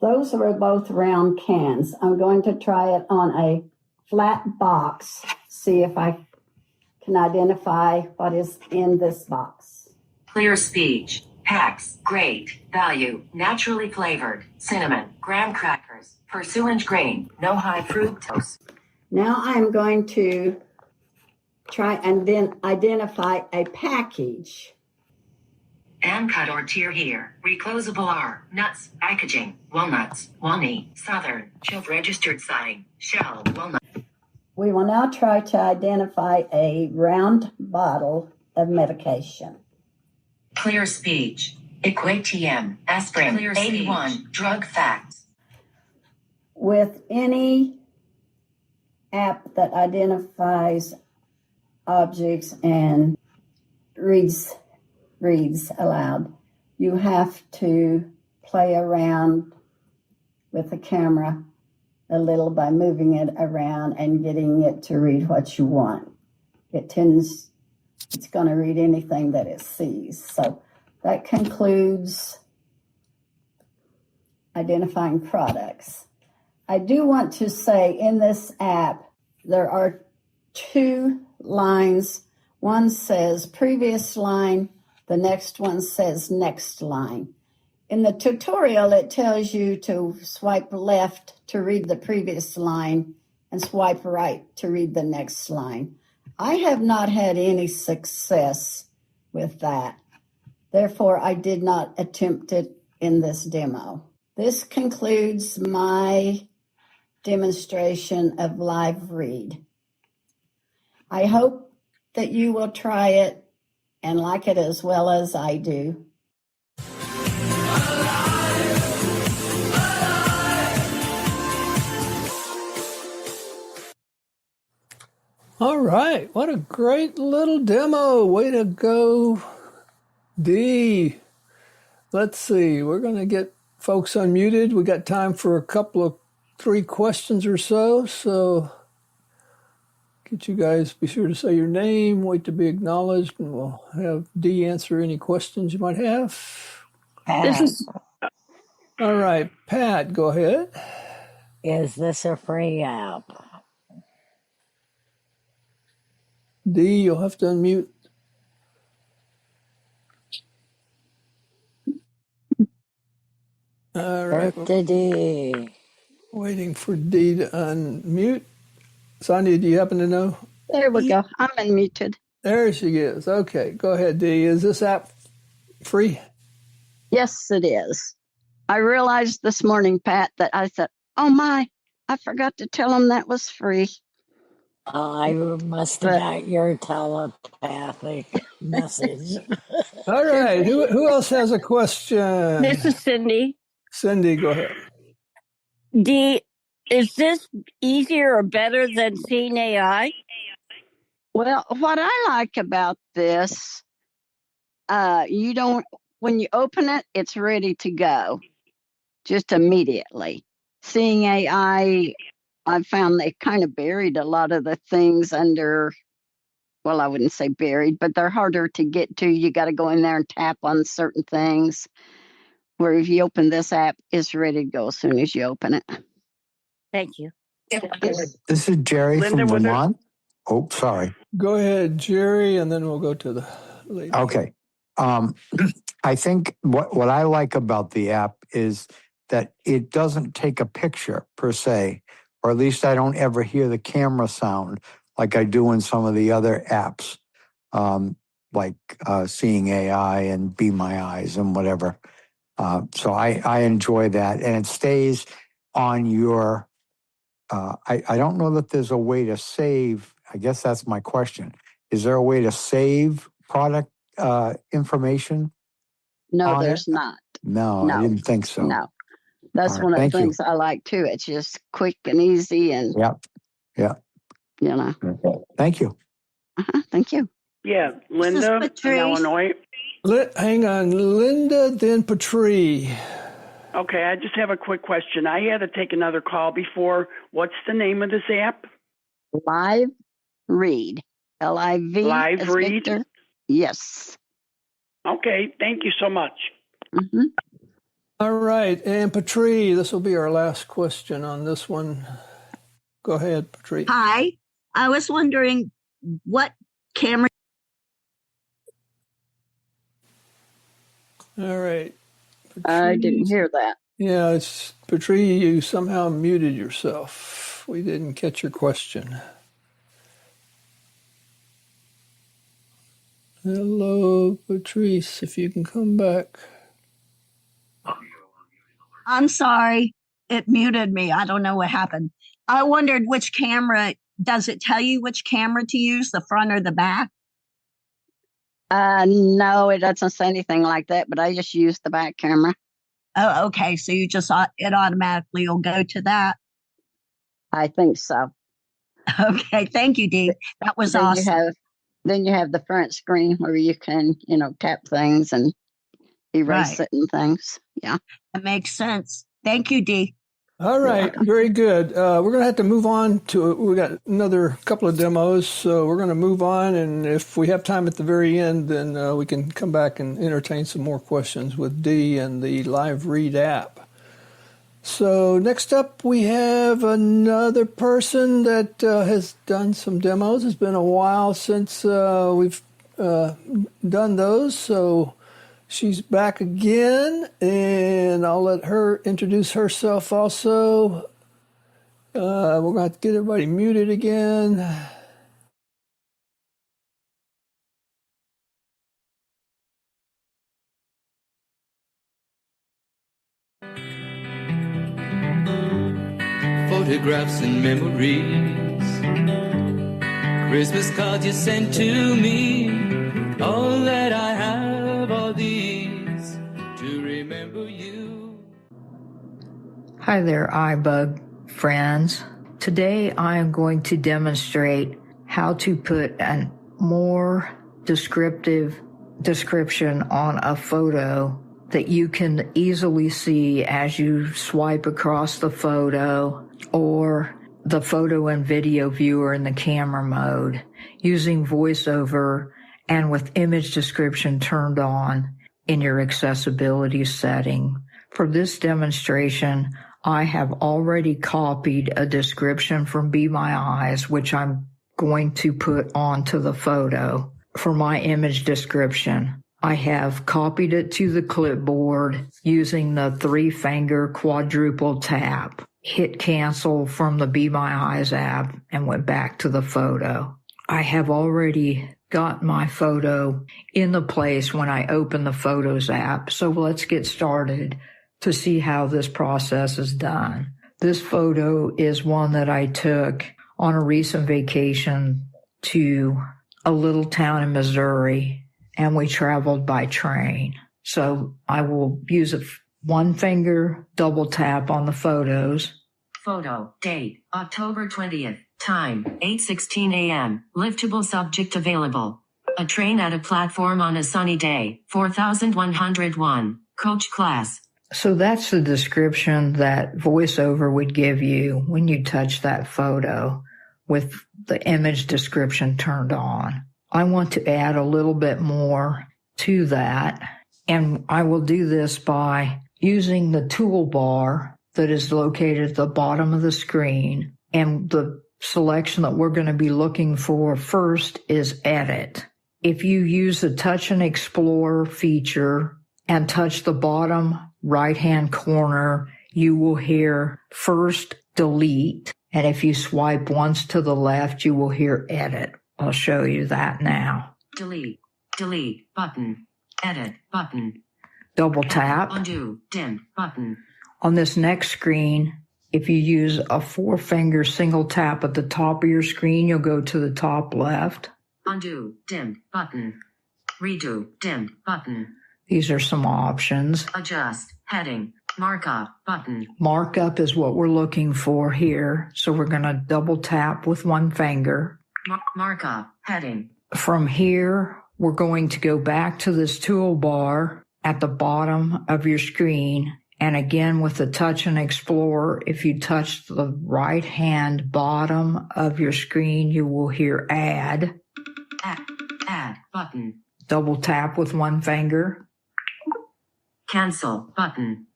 Those were both round cans. I'm going to try it on a flat box, see if I can identify what is in this box. Clear Speech, packs, great, value, naturally flavored, cinnamon, graham crackers, pursuant grain, no high fructose. Now I'm going to try and then identify a package. And cut or tier here. Reclosable are nuts, packaging, walnuts, walnut, southern, shelf registered sign, shell, walnut. We will now try to identify a round bottle of medication. Clear Speech, Equatm, aspirin, Clear 81, speech. Drug facts. With any app that identifies objects and reads aloud, you have to play around with the camera a little by moving it around and getting it to read what you want. It's going to read anything that it sees. So that concludes identifying products. I do want to say in this app, there are 2 lines. One says previous line, the next one says next line. In the tutorial, it tells you to swipe left to read the previous line and swipe right to read the next line. I have not had any success with that. Therefore, I did not attempt it in this demo. This concludes my demonstration of Live Read. I hope that you will try it and like it as well as I do. All right. What a great little demo. Way to go, Dee. Let's see. We're going to get folks unmuted. We got time for a couple of 3 questions or so. So get you guys, be sure to say your name, wait to be acknowledged, and we'll have Dee answer any questions you might have. All right. Pat, go ahead. Is this a free app? Dee, you'll have to unmute. All right. Dee. Waiting for Dee to unmute. Sandhya, do you happen to know? There we go. I'm unmuted. There she is. Okay, go ahead, Dee. Is this app free? Yes, it is. I realized this morning, Pat, that I said, oh my, I forgot to tell them that was free. I must have got your telepathic message. All right. Who else has a question? This is Cindy. Cindy, go ahead. Dee, is this easier or better than Seeing AI? Well, what I like about this, when you open it, it's ready to go just immediately. Seeing AI, I've found they kind of buried a lot of the things under, well, I wouldn't say buried, but they're harder to get to. You got to go in there and tap on certain things. Where if you open this app, it's ready to go as soon as you open it. Thank you. This is Jerry Linda, from Vermont. Oh, sorry. Go ahead, Jerry, and then we'll go to the lady. Okay. I think what I like about the app is that it doesn't take a picture per se, or at least I don't ever hear the camera sound like I do in some of the other apps, like Seeing AI and Be My Eyes and whatever. So I enjoy that. And it stays on your, I don't know that there's a way to save. I guess that's my question. Is there a way to save product information? No, there's not. No, I didn't think so. No. That's one of the things I like too. It's just quick and easy and yeah. Thank you. Thank you. Yeah, Linda in Illinois. Hang on, Linda, then Patrie. Okay, I just have a quick question. I had to take another call before. What's the name of this app? Live Read. L-I-V. Live Read? Victor. Yes. Okay, thank you so much. Mm-hmm. All right, and Patrie, this will be our last question on this one. Go ahead, Patrie. Hi, I was wondering what camera. All right. I didn't hear that. Yeah, it's Patrie, you somehow muted yourself. We didn't catch your question. Hello, Patrice, if you can come back. I'm sorry, it muted me. I don't know what happened. I wondered which camera, does it tell you which camera to use, the front or the back? No, it doesn't say anything like that, but I just use the back camera. Oh, okay. So you just, it automatically will go to that? I think so. Okay. Thank you, Dee. That was awesome. Then you have the front screen where you can, tap things and erase it and things. Yeah. That makes sense. Thank you, Dee. All right. Very good. We're going to have to move on we got another couple of demos, so we're going to move on. And if we have time at the very end, then we can come back and entertain some more questions with Dee and the Live Read app. So next up, we have another person that has done some demos. It's been a while since we've done those, so she's back again, and I'll let her introduce herself also. We're going to have to get everybody muted again. Photographs and memories, Christmas cards you sent to me, all that I have are these to remember you. Hi there, iBUG friends. Today I am going to demonstrate how to put a more descriptive description on a photo that you can easily see as you swipe across the photo or the photo and video viewer in the camera mode using VoiceOver and with image description turned on in your accessibility setting. For this demonstration, I have already copied a description from Be My Eyes, which I'm going to put onto the photo. For my image description, I have copied it to the clipboard using the 3-finger quadruple tap. Hit cancel from the Be My Eyes app and went back to the photo. I have already got my photo in the place when I open the Photos app, so let's get started to see how this process is done. This photo is one that I took on a recent vacation to a little town in Missouri, and we traveled by train. So I will use a 1-finger double tap on the photos. Photo, date, October 20th, time, 8:16 a.m., liftable subject available. A train at a platform on a sunny day, 4101, coach class. So that's the description that VoiceOver would give you when you touch that photo with the image description turned on. I want to add a little bit more to that, and I will do this by using the toolbar that is located at the bottom of the screen, and the selection that we're going to be looking for first is Edit. If you use the Touch and Explore feature and touch the bottom right-hand corner, you will hear first Delete, and if you swipe once to the left, you will hear Edit. I'll show you that now. Delete button, edit button. Double tap. Undo, dim button. On this next screen, If you use a 4-finger single tap at the top of your screen, you'll go to the top left. Undo, dimmed, button. Redo, dimmed, button. These are some options. Adjust, heading, markup, button. Markup is what we're looking for here. So we're going to double tap with 1 finger. Markup, heading. From here, we're going to go back to this toolbar at the bottom of your screen. And again, with the touch and explore, if you touch the right hand bottom of your screen, you will hear add. Add, button. Double tap with 1 finger. Cancel, button.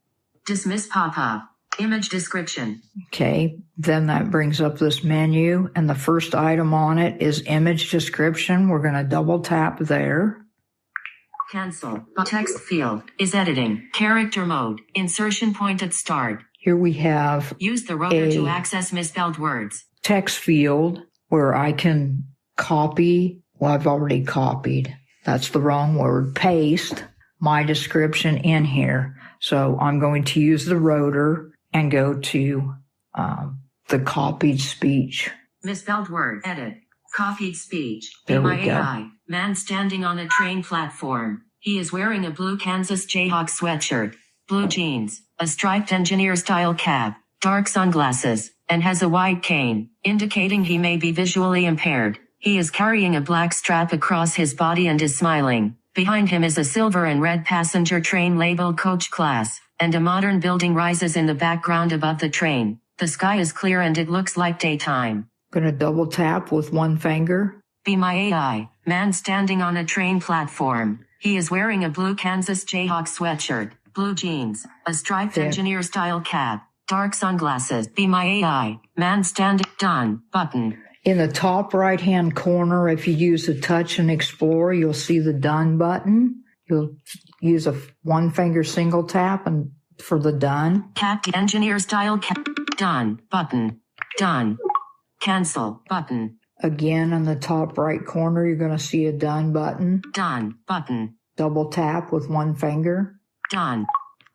Dismiss pop-up. Image description. Okay, then that brings up this menu, and the first item on it is image description. We're going to double tap there. Cancel. Text field is editing. Character mode. Insertion point at start. Here we have use the rotor to access misspelled words. Text field where I can copy. Well, I've already copied. That's the wrong word. Paste my description in here. So I'm going to use the rotor and go to the copied speech. Misspelled word. Edit. Copied speech. There Be we my go. AI. Man standing on a train platform. He is wearing a blue Kansas Jayhawk sweatshirt, blue jeans, a striped engineer-style cap, dark sunglasses, and has a white cane, indicating he may be visually impaired. He is carrying a black strap across his body and is smiling. Behind him is a silver and red passenger train labeled Coach Class, and a modern building rises in the background above the train. The sky is clear and it looks like daytime. Going to double tap with 1 finger. Be my AI. Man standing on a train platform. He is wearing a blue Kansas Jayhawk sweatshirt, blue jeans, a striped engineer-style cap, dark sunglasses. Be my AI. Man standing. Done. Button. In the top right-hand corner, if you use the touch and explore, you'll see the done button. You'll use a 1-finger single tap and for the done. Cap engineer-style cap. Done. Button. Done. Cancel button. Again, in the top right corner, you're going to see a done button. Done button. Double tap with 1 finger. Done.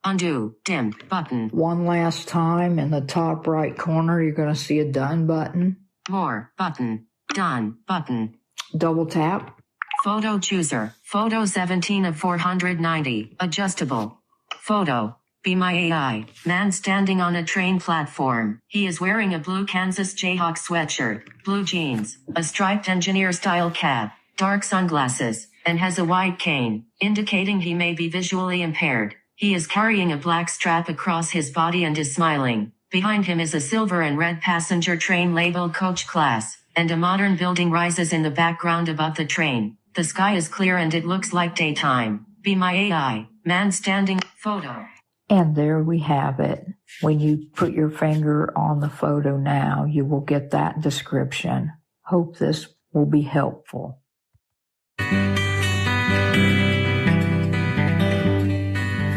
Undo dimmed button. One last time, in the top right corner, you're going to see a done button. More button. Done button. Double tap. Photo chooser. Photo 17 of 490. Adjustable. Photo. Be my AI. Man standing on a train platform. He is wearing a blue Kansas Jayhawk sweatshirt, blue jeans, a striped engineer-style cap, dark sunglasses, and has a white cane, indicating he may be visually impaired. He is carrying a black strap across his body and is smiling. Behind him is a silver and red passenger train labeled Coach Class, and a modern building rises in the background above the train. The sky is clear and it looks like daytime. Be my AI. Man standing. Photo. And there we have it. When you put your finger on the photo now, you will get that description. Hope this will be helpful.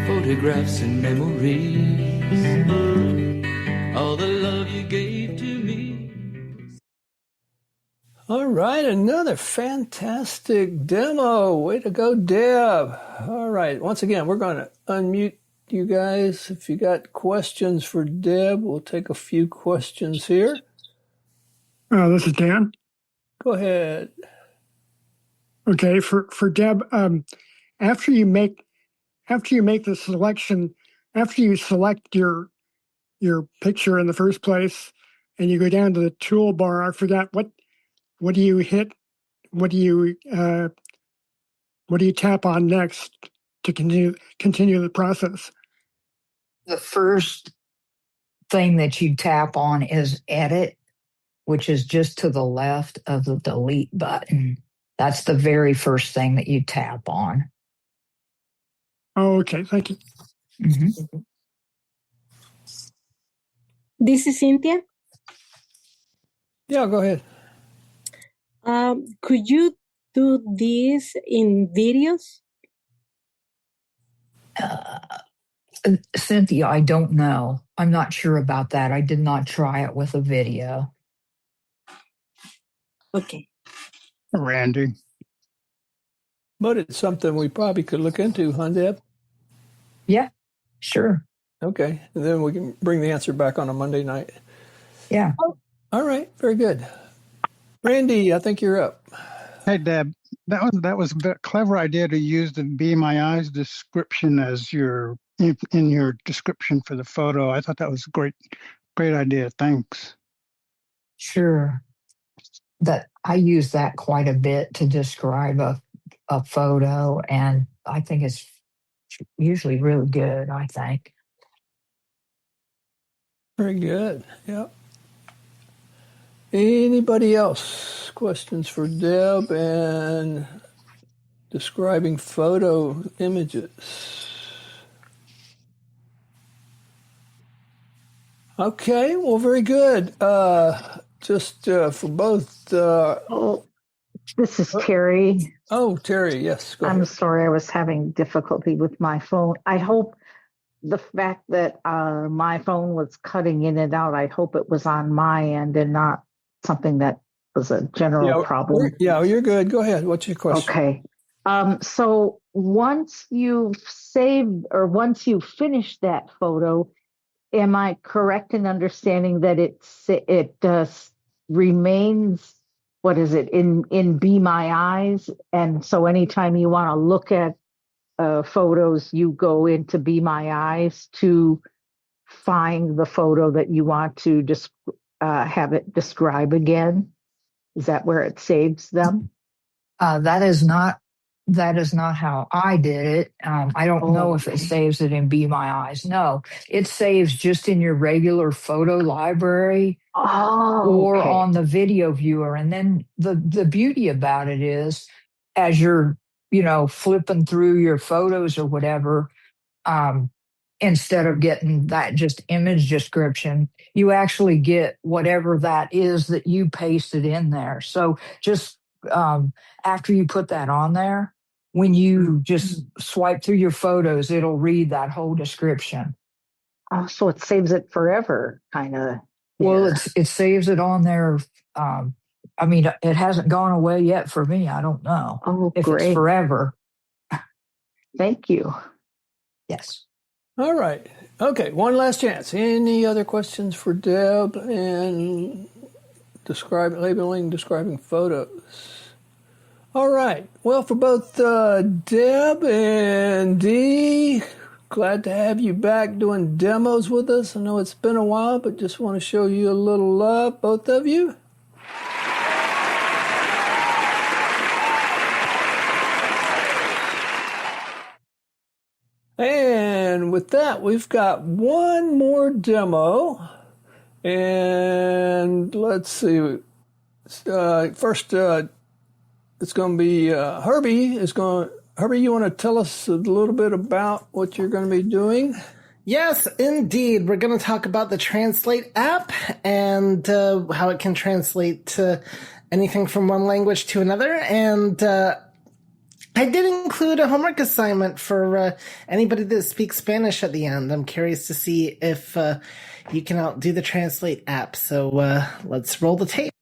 Photographs and memories, all the love you gave to me. All right, another fantastic demo. Way to go, Deb. All right, once again, we're going to unmute you guys. If you got questions for Deb, we'll take a few questions here. This is Dan. Go ahead. Okay, for Deb, after you make the selection, after you select your picture in the first place, and you go down to the toolbar, I forgot what do you hit? What do you tap on next to continue the process? The first thing that you tap on is edit, which is just to the left of the delete button. That's the very first thing that you tap on. Oh, okay. Thank you. Mm-hmm. This is Cynthia. Yeah, go ahead. Could you do this in videos? Cynthia, I don't know. I'm not sure about that. I did not try it with a video. Okay. Randy. But it's something we probably could look into, huh, Deb? Yeah, sure. Okay, and then we can bring the answer back on a Monday night. Yeah. All right, very good. Randy, I think you're up. Hey, Deb, that was a clever idea to use the "Be My Eyes" description as in your description for the photo. I thought that was a great idea. Thanks. Sure. That I use that quite a bit to describe a photo, and I think it's usually really good, I think. Very good. Yep. Anybody else? Questions for Deb and describing photo images? Okay, well, very good. Just for both. This is Terry. Oh, Terry, yes. Go I'm ahead. sorry, I was having difficulty with my phone. I hope the fact that my phone was cutting in and out, I hope it was on my end and not something that was a general problem. Yeah, you're good. Go ahead. What's your question? Okay. So once you've saved or once you finish that photo, am I correct in understanding that it remains, what is it, in Be My Eyes? And so anytime you want to look at photos, you go into Be My Eyes to find the photo that you want to have it describe again? Is that where it saves them? That is not how I did it. I don't know if it saves it in Be My Eyes. No, it saves just in your regular photo library or on the video viewer. And then the beauty about it is, as you're flipping through your photos or whatever, instead of getting that just image description, you actually get whatever that is that you pasted in there. So just after you put that on there, when you just swipe through your photos, it'll read that whole description. Oh, so it saves it forever, kind of. Well, it saves it on there. I mean, it hasn't gone away yet for me. I don't know if great. it's forever. Thank you. Yes. All right. Okay, one last chance. Any other questions for Deb and describing photos? All right. Well, for both Deb and Dee, glad to have you back doing demos with us. I know it's been a while, but just want to show you a little love, both of you. And with that, we've got one more demo. And let's see. First, it's going to be Herbie. Herbie, you want to tell us a little bit about what you're going to be doing? Yes, indeed. We're going to talk about the Translate app and how it can translate anything from one language to another. And I did include a homework assignment for anybody that speaks Spanish at the end. I'm curious to see if you can outdo the Translate app. So let's roll the tape.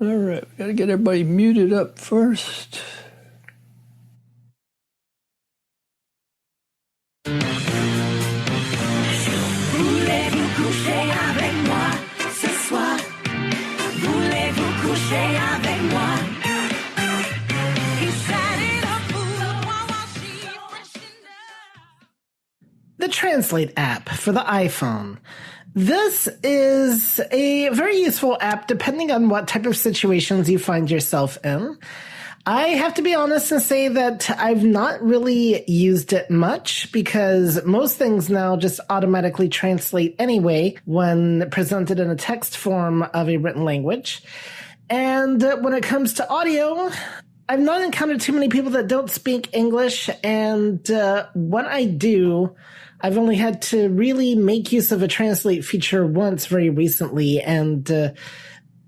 All right, we got to get everybody muted up first. Voulez-vous coucher avec moi ce soir? Voulez-vous coucher avec moi? The Translate app for the iPhone. This is a very useful app depending on what type of situations you find yourself in. I have to be honest and say that I've not really used it much because most things now just automatically translate anyway when presented in a text form of a written language. And when it comes to audio, I've not encountered too many people that don't speak English, and when I do, I've only had to really make use of a translate feature once very recently, and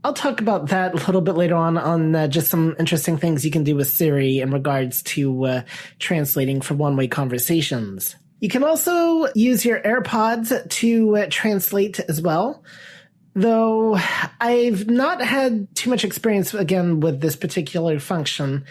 I'll talk about that a little bit later on just some interesting things you can do with Siri in regards to translating for one-way conversations. You can also use your AirPods to translate as well, though I've not had too much experience, again, with this particular function,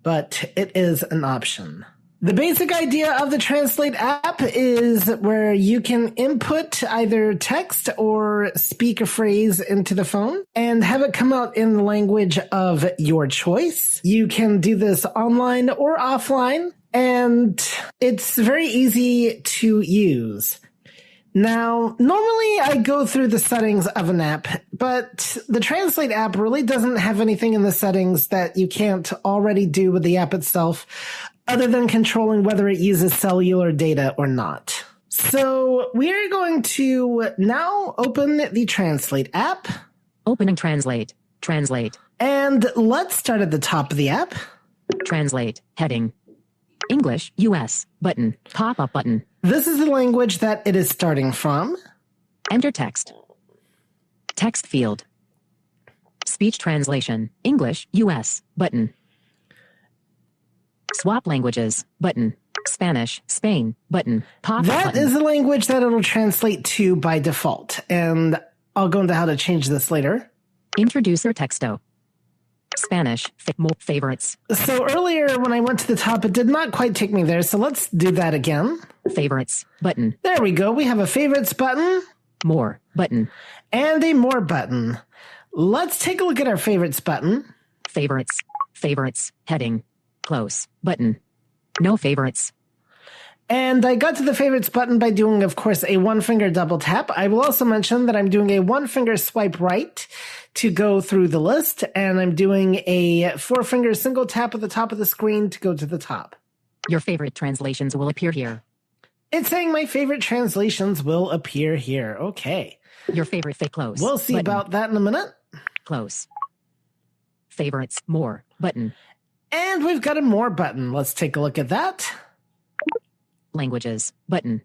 but it is an option. The basic idea of the Translate app is where you can input either text or speak a phrase into the phone and have it come out in the language of your choice. You can do this online or offline, and it's very easy to use. Now, normally I go through the settings of an app, but the Translate app really doesn't have anything in the settings that you can't already do with the app itself, other than controlling whether it uses cellular data or not. So we're going to now open the Translate app. Opening Translate. Translate. And let's start at the top of the app. Translate. Heading. English, US. Button. Pop-up button. This is the language that it is starting from. Enter text. Text field. Speech translation. English, US. Button. Swap languages. Button. Spanish, Spain. Button. Pop That button. is the language that it'll translate to by default. And I'll go into how to change this later. Introducer texto. Spanish. More favorites. So earlier when I went to the top, it did not quite take me there. So let's do that again. Favorites. Button. There we go. We have a favorites button. More. Button. And a more button. Let's take a look at our favorites button. Favorites. Favorites. Heading. Close. Button. No favorites. And I got to the favorites button by doing, of course, a one-finger double tap. I will also mention that I'm doing a one-finger swipe right to go through the list, and I'm doing a four-finger single tap at the top of the screen to go to the top. Your favorite translations will appear here. It's saying my favorite translations will appear here. Okay. Your favorite close. We'll see button. about that in a minute. Close. Favorites. More. Button. And we've got a more button. Let's take a look at that. Languages. Button.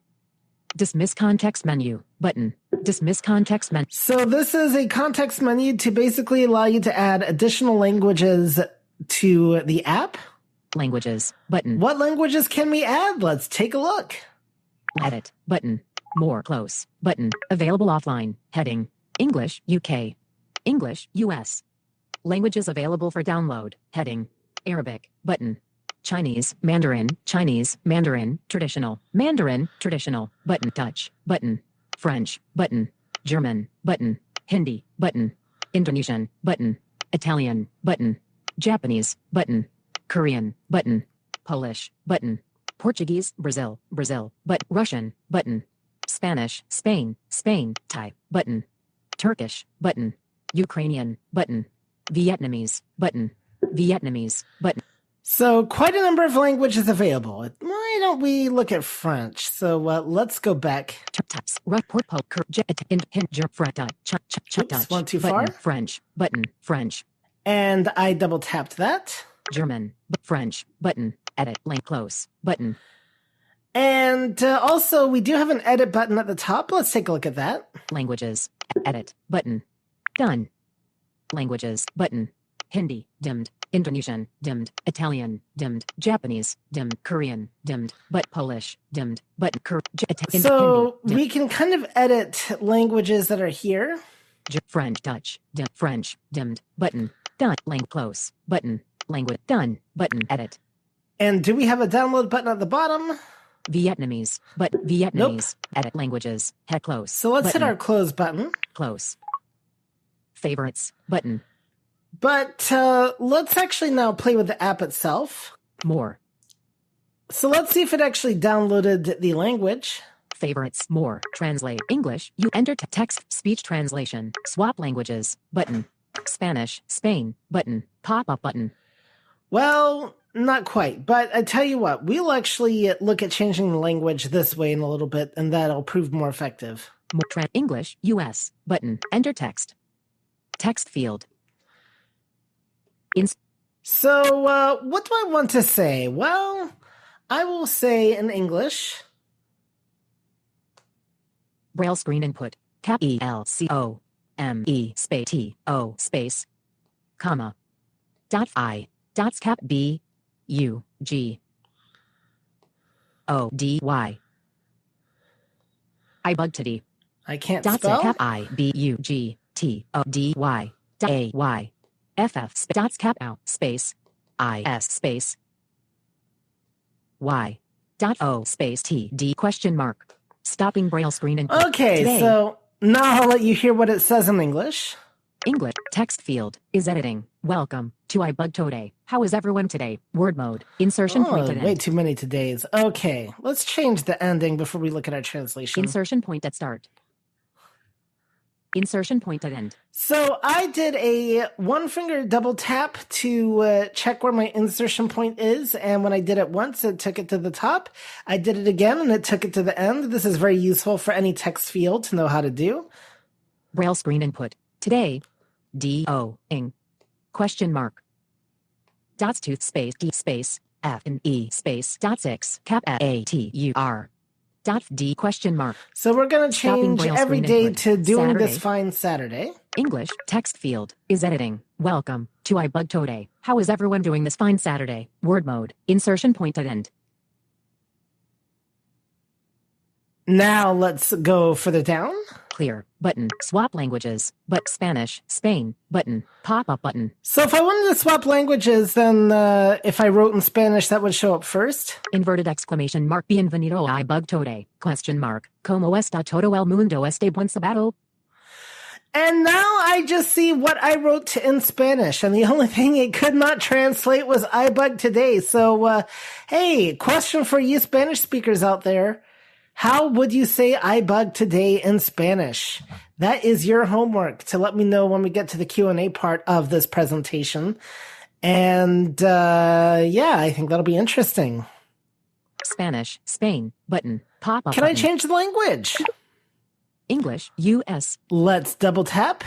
Dismiss context menu. Button. Dismiss context menu. So this is a context menu to basically allow you to add additional languages to the app. Languages. Button. What languages can we add? Let's take a look. Edit. Button. More. Close. Button. Available offline. Heading. English, UK. English, US. Languages available for download. Heading. Arabic. Button. Chinese, Mandarin, traditional, Mandarin, traditional, button, Dutch, button, French, button, German, button, Hindi, button, Indonesian, button, Italian, button, Japanese, button, Korean, button, Polish, button, Portuguese, Brazil, but Russian, button, Spanish, Spain, Thai, button, Turkish, button, Ukrainian, button, Vietnamese, button. So quite a number of languages available. Why don't we look at French? So let's go back. Oops, one too far. French, button, French. And I double tapped that. German, French, button, edit, link close, button. And also we do have an edit button at the top. Let's take a look at that. Languages, edit, button, done. Languages, button, Hindi, dimmed. Indonesian, dimmed. Italian, dimmed. Japanese, dimmed. Korean, dimmed. But Polish, dimmed. But so Hindi, we can kind of edit languages that are here. French, Dutch, French, dimmed. Button, done. Link close. Button, language, done. Button, edit. And do we have a download button at the bottom? Vietnamese, but Vietnamese, nope. Edit languages, head close. So let's button. Hit our close button. Close. Favorites, button. But let's actually now play with the app itself. More. So let's see if it actually downloaded the language. Favorites. More. Translate. English. You enter text. Speech translation. Swap languages. Button. Spanish. Spain. Button. Pop-up button. Well, not quite. But I tell you what, we'll actually look at changing the language this way in a little bit, and that'll prove more effective. More. English. US. Button. Enter text. Text field. So, what do I want to say? Well, I will say in English. Braille screen input. Cap ELCOME space TO space, comma, dot I, dots cap BUG ODY. iBUG today. I can't dots spell. Cap IBUG TODY AY. FF dots cap out space IS space Y. Dot O space T D question mark. Stopping braille screen and Okay, today. so now I'll let you hear what it says in English. English text field is editing. Welcome to iBUG today. How is everyone today? Word mode. Insertion point at way end. too many todays. Okay, let's change the ending before we look at our translation. Insertion point at start. Insertion point at end. So I did a one finger double tap to check where my insertion point is, and when I did it once, it took it to the top. I did it again, and it took it to the end. This is very useful for any text field to know how to do. Braille screen input. Today. D-O-ing. Question mark. Dots tooth space D space F and E space dot 6 cap A-T-U-R. Dot D question mark. So we're going to change every day to doing Saturday. this fine Saturday. English text field is editing. Welcome to iBUG today. How is everyone doing this fine Saturday? Word mode. Insertion point at end. Now let's go further down. Clear button. Swap languages. But Spanish, Spain button. Pop-up button. So if I wanted to swap languages, then if I wrote in Spanish, that would show up first. Inverted exclamation mark. Bienvenido a iBUG today. Question mark. Como está todo el mundo este buen sábado? And now I just see what I wrote in Spanish, and the only thing it could not translate was iBUG today. So, hey, question for you Spanish speakers out there. How would you say iBUG today in Spanish? That is your homework to let me know when we get to the Q&A part of this presentation. And, yeah, I think that'll be interesting. Spanish, Spain, button, pop-up Can button. I change the language? English, U.S. Let's double tap.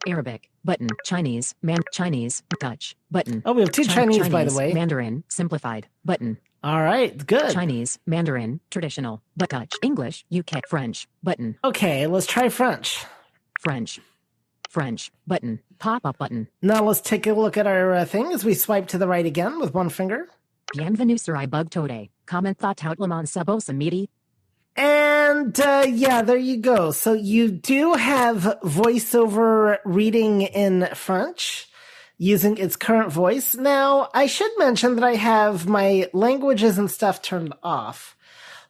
Arabic, button, Chinese, Chinese, Dutch, button. Oh, we have two Chinese, by the way. Mandarin, simplified, button. All right, good. Chinese, Mandarin, traditional, but Dutch, English, UK, French, button. Okay, let's try French. French, button, pop-up button. Now let's take a look at our thing as we swipe to the right again with one finger. Bienvenue sur iBUG today. Comment tout le monde sabos midi. And, yeah, there you go. So you do have voiceover reading in French using its current voice. Now, I should mention that I have my languages and stuff turned off.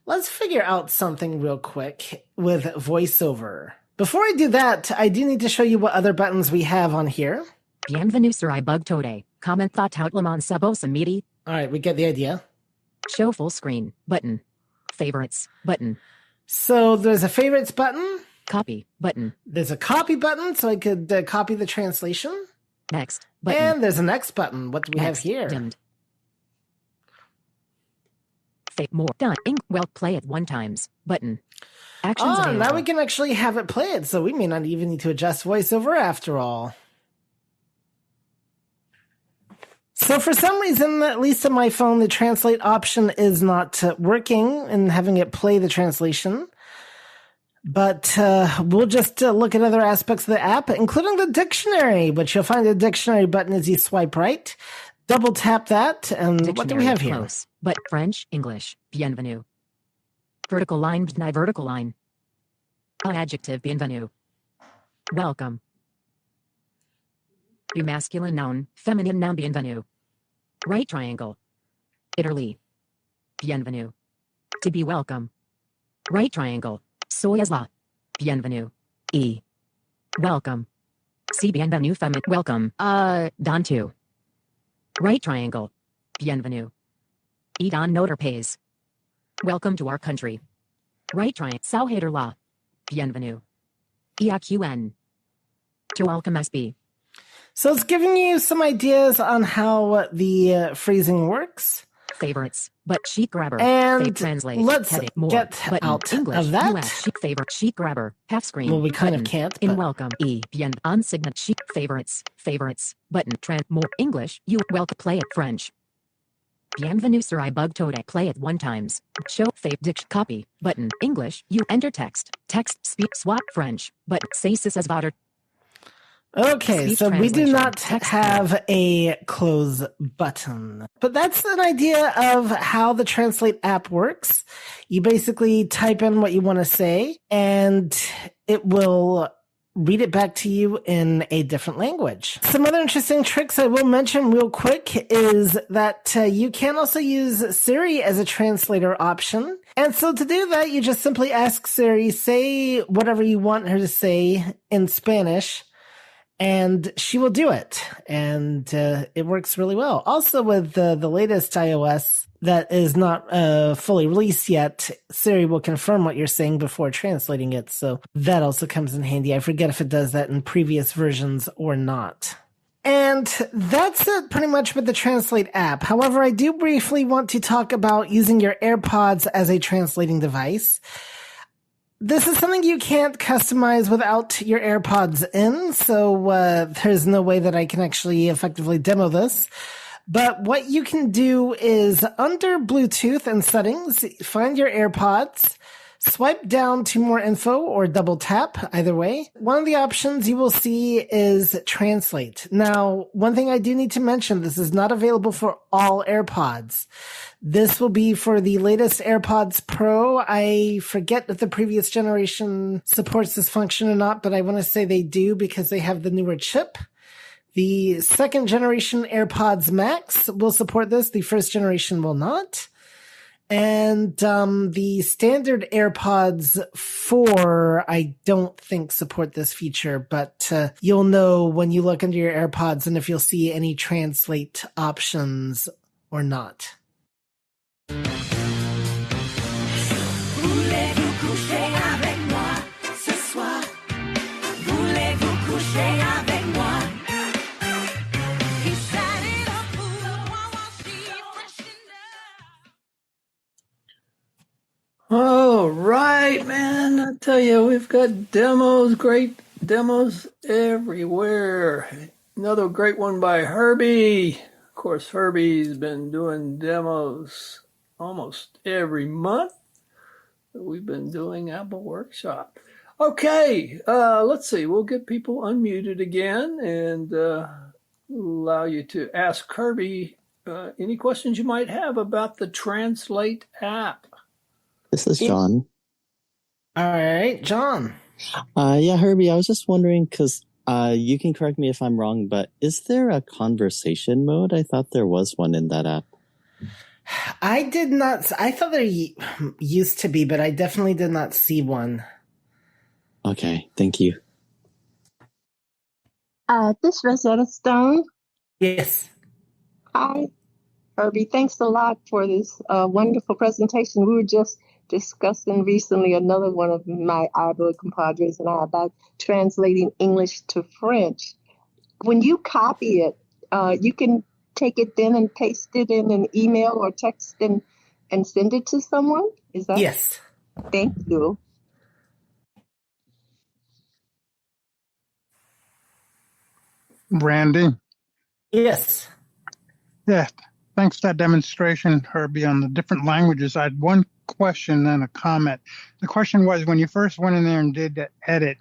Let's figure out something real quick with voiceover. Before I do that, I do need to show you what other buttons we have on here. Bienvenue sur iBUG today. Comment tout le monde sabos midi. All right, we get the idea. Show full screen, button. Favorites, button. So there's a favorites button. Copy, button. There's a copy button, so I could copy the translation. Next, button. And there's a next button. What do we have here? Dimmed. More. Done. Well, play it one times. Button. Actions available. Now we can actually have it play it, so we may not even need to adjust voiceover after all. So for some reason, at least on my phone, the translate option is not working and having it play the translation. But we'll just look at other aspects of the app, including the dictionary, which you'll find the dictionary button as you swipe right. Double tap that, and dictionary, what do we have here? Close, but French, English, bienvenue. Vertical line, vertical line. Adjective, bienvenue. Welcome. Be masculine noun, feminine noun, bienvenue. Right triangle. Italy. Bienvenue. To be welcome. Right triangle. Soyez là. Bienvenue. E. Welcome. Si bienvenue feminine. Welcome. Don to. Right triangle. Bienvenue. E don notre pays. Welcome to our country. Right triangle. Sao hater la. Bienvenue. EAQN. To welcome SB. So it's giving you some ideas on how the phrasing works. Favorites, but sheet grabber. And translate. let's heading, more, get button, out English, of that. US, sheet favorite, sheet grabber, half screen. Well, we kind button, of can't. In But... welcome, E, bien, on signet, sheet, favorites, button, more, English, you, welcome, play it, French. Bienvenue sur iBUG today, play it one times. Show, dict, copy, button, English, you, enter text, speak, swap, French, button, say this as vater. Okay, Speech so we do translation. not Text have a close button. But that's an idea of how the Translate app works. You basically type in what you want to say, and it will read it back to you in a different language. Some other interesting tricks I will mention real quick is that you can also use Siri as a translator option. And so to do that, you just simply ask Siri, say whatever you want her to say in Spanish, and she will do it. And it works really well. Also with the latest iOS that is not fully released yet, Siri will confirm what you're saying before translating it. So that also comes in handy. I forget if it does that in previous versions or not. And that's it pretty much with the Translate app. However, I do briefly want to talk about using your AirPods as a translating device. This is something you can't customize without your AirPods in, so there's no way that I can actually effectively demo this. But what you can do is under Bluetooth and settings, find your AirPods, swipe down to more info or double tap, either way. One of the options you will see is Translate. Now, one thing I do need to mention, this is not available for all AirPods. This will be for the latest AirPods Pro. I forget if the previous generation supports this function or not, but I want to say they do because they have the newer chip. The second generation AirPods Max will support this. The first generation will not. And the standard AirPods 4, I don't think support this feature, but you'll know when you look under your AirPods and if you'll see any translate options or not. Voulez-vous coucher avec moi ce soir? Voulez-vous coucher avec moi? He set it up while she freshened up. All right, man. I tell you, we've got demos, great demos everywhere. Another great one by Herbie. Of course, Herbie's been doing demos almost every month that we've been doing Apple Workshop. Okay, let's see. We'll get people unmuted again and allow you to ask Herbie any questions you might have about the Translate app. This is John. All right, John. Yeah, Herbie, I was just wondering, because you can correct me if I'm wrong, but is there a conversation mode? I thought there was one in that app. I did not. I thought there used to be, but I definitely did not see one. Okay, thank you. This Rosetta Stone. Yes. Hi, Herbie. Thanks a lot for this wonderful presentation. We were just discussing recently another one of my iBUG compadres and I about translating English to French. When you copy it, you can take it then and paste it in an email or text and send it to someone? Is that? Yes. Thank you. Randy? Yes. Yeah, thanks for that demonstration, Herbie, on the different languages. I had one question and a comment. The question was, when you first went in there and did the edit,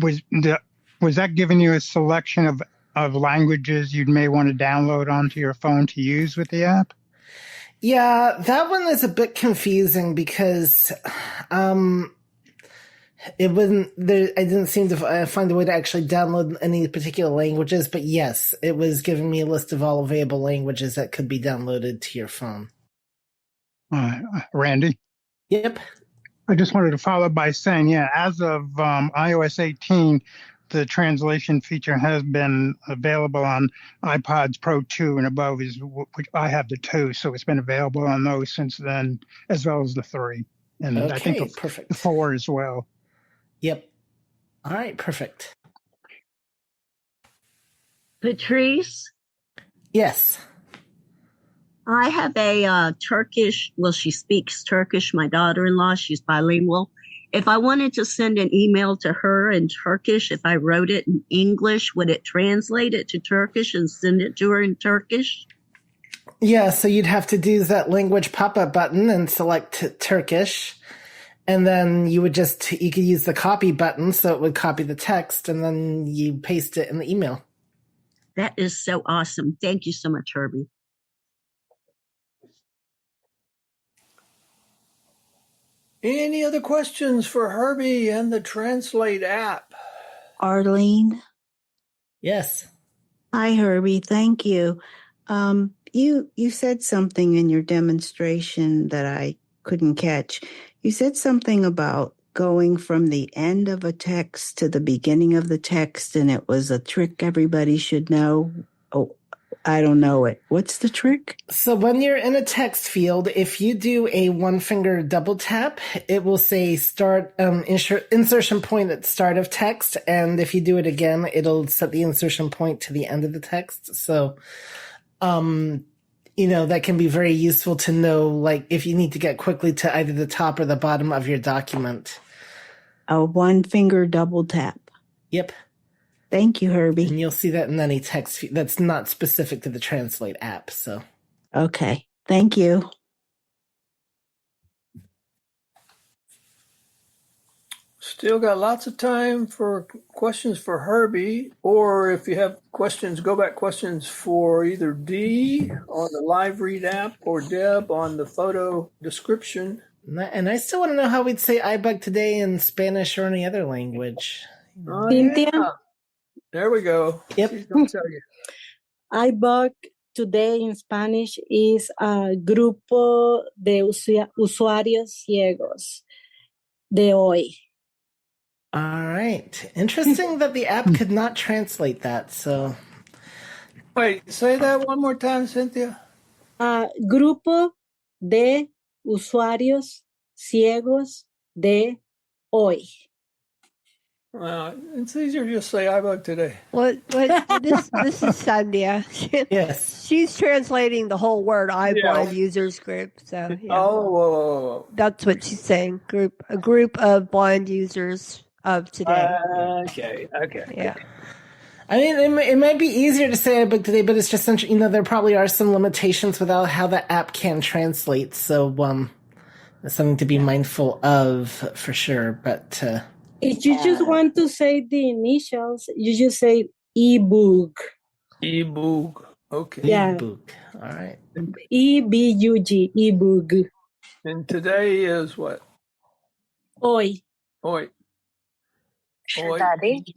was that giving you a selection of languages you may want to download onto your phone to use with the app? Yeah, that one is a bit confusing because it wasn't there. I didn't seem to find a way to actually download any particular languages, but yes, it was giving me a list of all available languages that could be downloaded to your phone. Randy? Yep. I just wanted to follow by saying, yeah, as of iOS 18, the translation feature has been available on iPods Pro 2 and above, which I have the 2, so it's been available on those since then, as well as the 3. And Okay, I think perfect. the 4 as well. Yep. All right, perfect. Patrice? Yes. I have a Turkish, well, she speaks Turkish, my daughter-in-law, she's bilingual. If I wanted to send an email to her in Turkish, if I wrote it in English, would it translate it to Turkish and send it to her in Turkish? Yeah, so you'd have to do that language pop-up button and select Turkish. And then you could use the copy button so it would copy the text and then you paste it in the email. That is so awesome. Thank you so much, Herbie. Any other questions for Herbie and the Translate app? Arlene. Yes. Hi, Herbie. Thank you. You said something in your demonstration that I couldn't catch. You said something about going from the end of a text to the beginning of the text, and it was a trick everybody should know. Oh, I don't know it. What's the trick? So when you're in a text field, if you do a one finger double tap, it will say start insertion point at start of text, and if you do it again, it'll set the insertion point to the end of the text. So, that can be very useful to know, like if you need to get quickly to either the top or the bottom of your document. A one finger double tap. Yep. Thank you, Herbie. And you'll see that in any text that's not specific to the Translate app. So, okay. Thank you. Still got lots of time for questions for Herbie, or if you have questions, go back questions for either Dee on the live read app or Deb on the photo description. And I still want to know how we'd say iBUG today in Spanish or any other language. Cynthia? Yeah. There we go. Yep. She's gonna tell you. iBUG today in Spanish is Grupo de Usuarios Ciegos de hoy. All right. Interesting that the app could not translate that. So, wait, say that one more time, Cynthia. Grupo de Usuarios Ciegos de hoy. Well, it's easier to just say iBUG today. What this is Sandhya. Yes. She's translating the whole word iBUG Yeah. users group. So yeah. Oh. That's what she's saying. A group of blind users of today. Okay. Yeah. I mean, it might be easier to say iBUG today, but it's just, there probably are some limitations without how the app can translate. So, that's something to be mindful of for sure. But, If you just want to say the initials, you just say iBUG. iBUG. Okay. Yeah. iBUG. All right. iBUG. iBUG. And today is what? Hoy. Shazadi?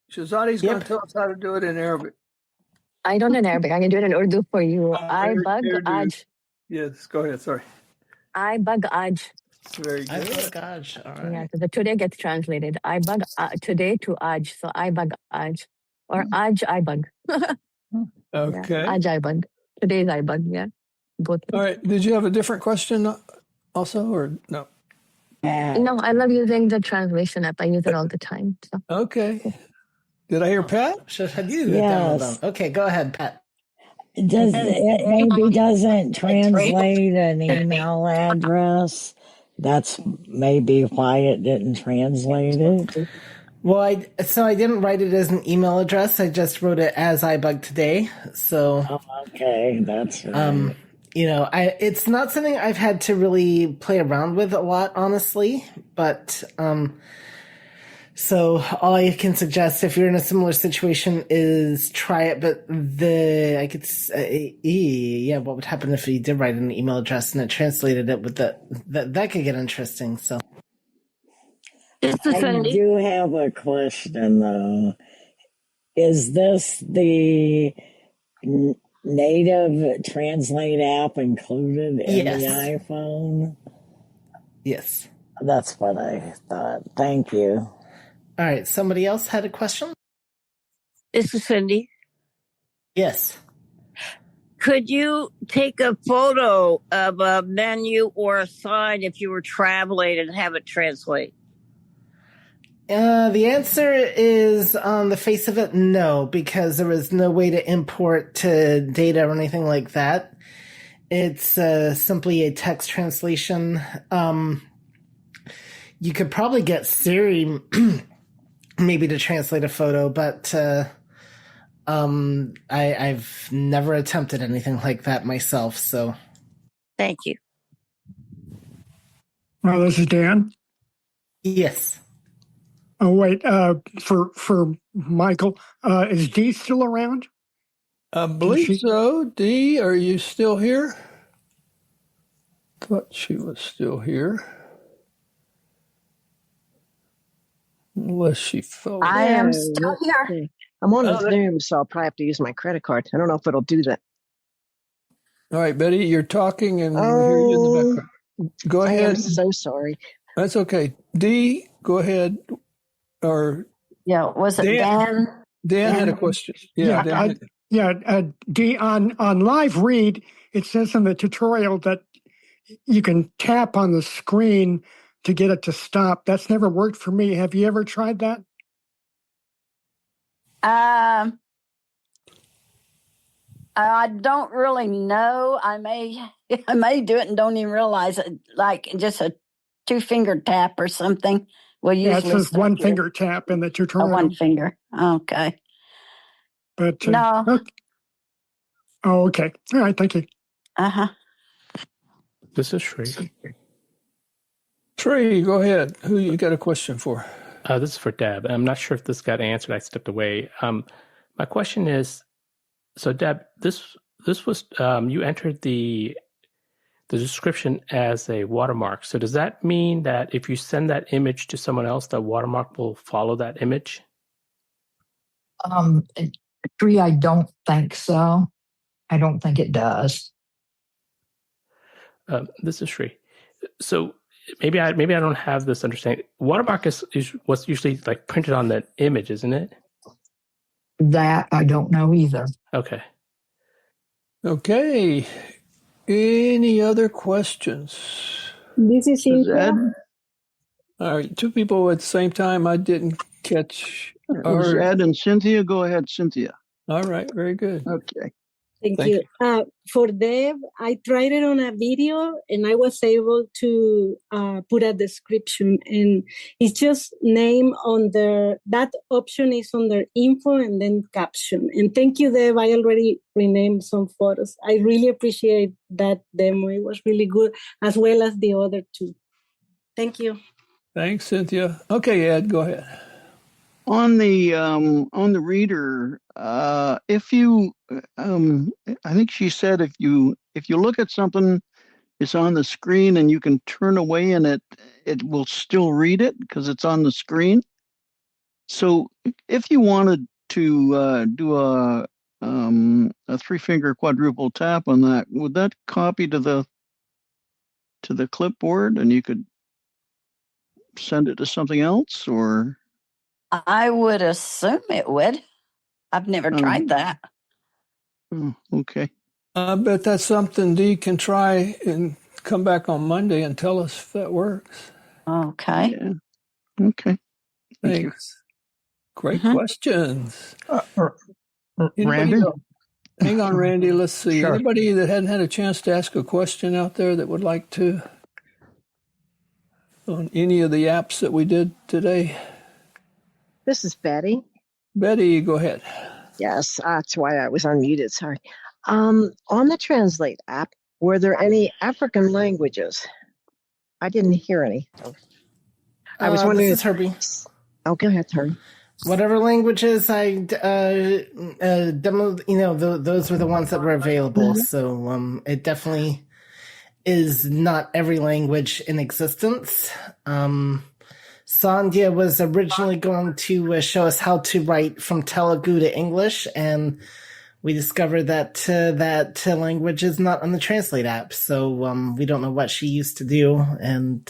Shazadi's going to tell us how to do it in Arabic. I don't know in Arabic. I can do it in Urdu for you. Urdu. iBUG Aj. Yes, go ahead. Sorry. iBUG Aj. Very good. iBUG Aj. All right. Yeah, so the today gets translated. iBUG today to Aj. So iBUG Aj. Or Aj iBUG. Okay. Yeah, Aj iBUG. Today's iBUG, yeah. Both. All right. Did you have a different question also, or no? No, I love using the translation app. I use it all the time. So. Okay. Did I hear Pat? Yes. Okay, go ahead, Pat. It maybe doesn't translate an email address. That's maybe why it didn't translate it. Well, I didn't write it as an email address. I just wrote it as iBUG today. So, okay, that's right. It's not something I've had to really play around with a lot, honestly. But so all I can suggest, if you're in a similar situation, is try it. But what would happen if you did write an email address and it translated it with that could get interesting. So. I do have a question, though. Is this the native Translate app included in the iPhone? Yes. That's what I thought. Thank you. All right. Somebody else had a question? This is Cindy. Yes. Could you take a photo of a menu or a sign if you were traveling and have it translate? The answer is, on the face of it, no, because there was no way to import to data or anything like that. It's simply a text translation. You could probably get Siri maybe to translate a photo, but I've never attempted anything like that myself. So, thank you. Well, this is Dan. Yes. Oh wait, for Michael, is Dee still around? I believe so. Dee, are you still here? Thought she was still here. Unless she phoned. I am still let's here. see. I'm on Oh, Zoom, so I'll probably have to use my credit card. I don't know if it'll do that. all right, Betty, you're talking and we hear you in the background. Go I am ahead. so sorry. That's okay. Dee, go ahead. Or Yeah, was it Dan? Dan had a question. Yeah, Dan. Dee, on live read, it says in the tutorial that you can tap on the screen to get it to stop. That's never worked for me. Have you ever tried that? I don't really know. I may do it and don't even realize it. Like just a 2-finger tap or something. Well, Yeah, it usually says one finger tap in the tutorial. one finger. Okay. But no. Okay. Oh, okay. All right. Thank you. This is Sri. Sri, go ahead. Who you got a question for? This is for Deb. I'm not sure if this got answered. I stepped away. My question is, so Deb, this was you entered the description as a watermark. So does that mean that if you send that image to someone else, the watermark will follow that image? Sri, I don't think so. I don't think it does. This is Sri. So maybe I don't have this understanding. Watermark is what's usually like printed on the image, isn't it? That I don't know either. Okay. Okay. Any other questions? This is Cynthia. All right, 2 people at the same time. I didn't catch. Ed and Cynthia. Go ahead, Cynthia. All right, very good. Okay. Thank you. For Deb, I tried it on a video and I was able to put a description, and it's just name on that option is under info and then caption. And thank you, Deb. I already renamed some photos. I really appreciate that demo. It was really good, as well as the other 2. Thank you. Thanks, Cynthia. Okay, Ed, go ahead. On the reader, if you, I think she said if you look at something, it's on the screen and you can turn away and it will still read it because it's on the screen. So if you wanted to do a 3-finger quadruple tap on that, would that copy to the clipboard and you could send it to something else, or? I would assume it would. I've never tried that. Okay. I bet that's something Dee can try and come back on Monday and tell us if that works. Okay. Yeah. Okay. Thanks. Great questions. Randy? Hang on, Randy. Let's see. Sure. Anybody that hadn't had a chance to ask a question out there that would like to on any of the apps that we did today? This is Betty. Betty, go ahead. Yes, that's why I was unmuted. Sorry. On the Translate app, were there any African languages? I didn't hear any. I was wondering. This is Herbie. Oh, go ahead, Herbie. Whatever languages I demoed, those were the ones that were available. Mm-hmm. So it definitely is not every language in existence. Sandhya was originally going to show us how to write from Telugu to English, and we discovered that that language is not on the Translate app. So we don't know what she used to do, and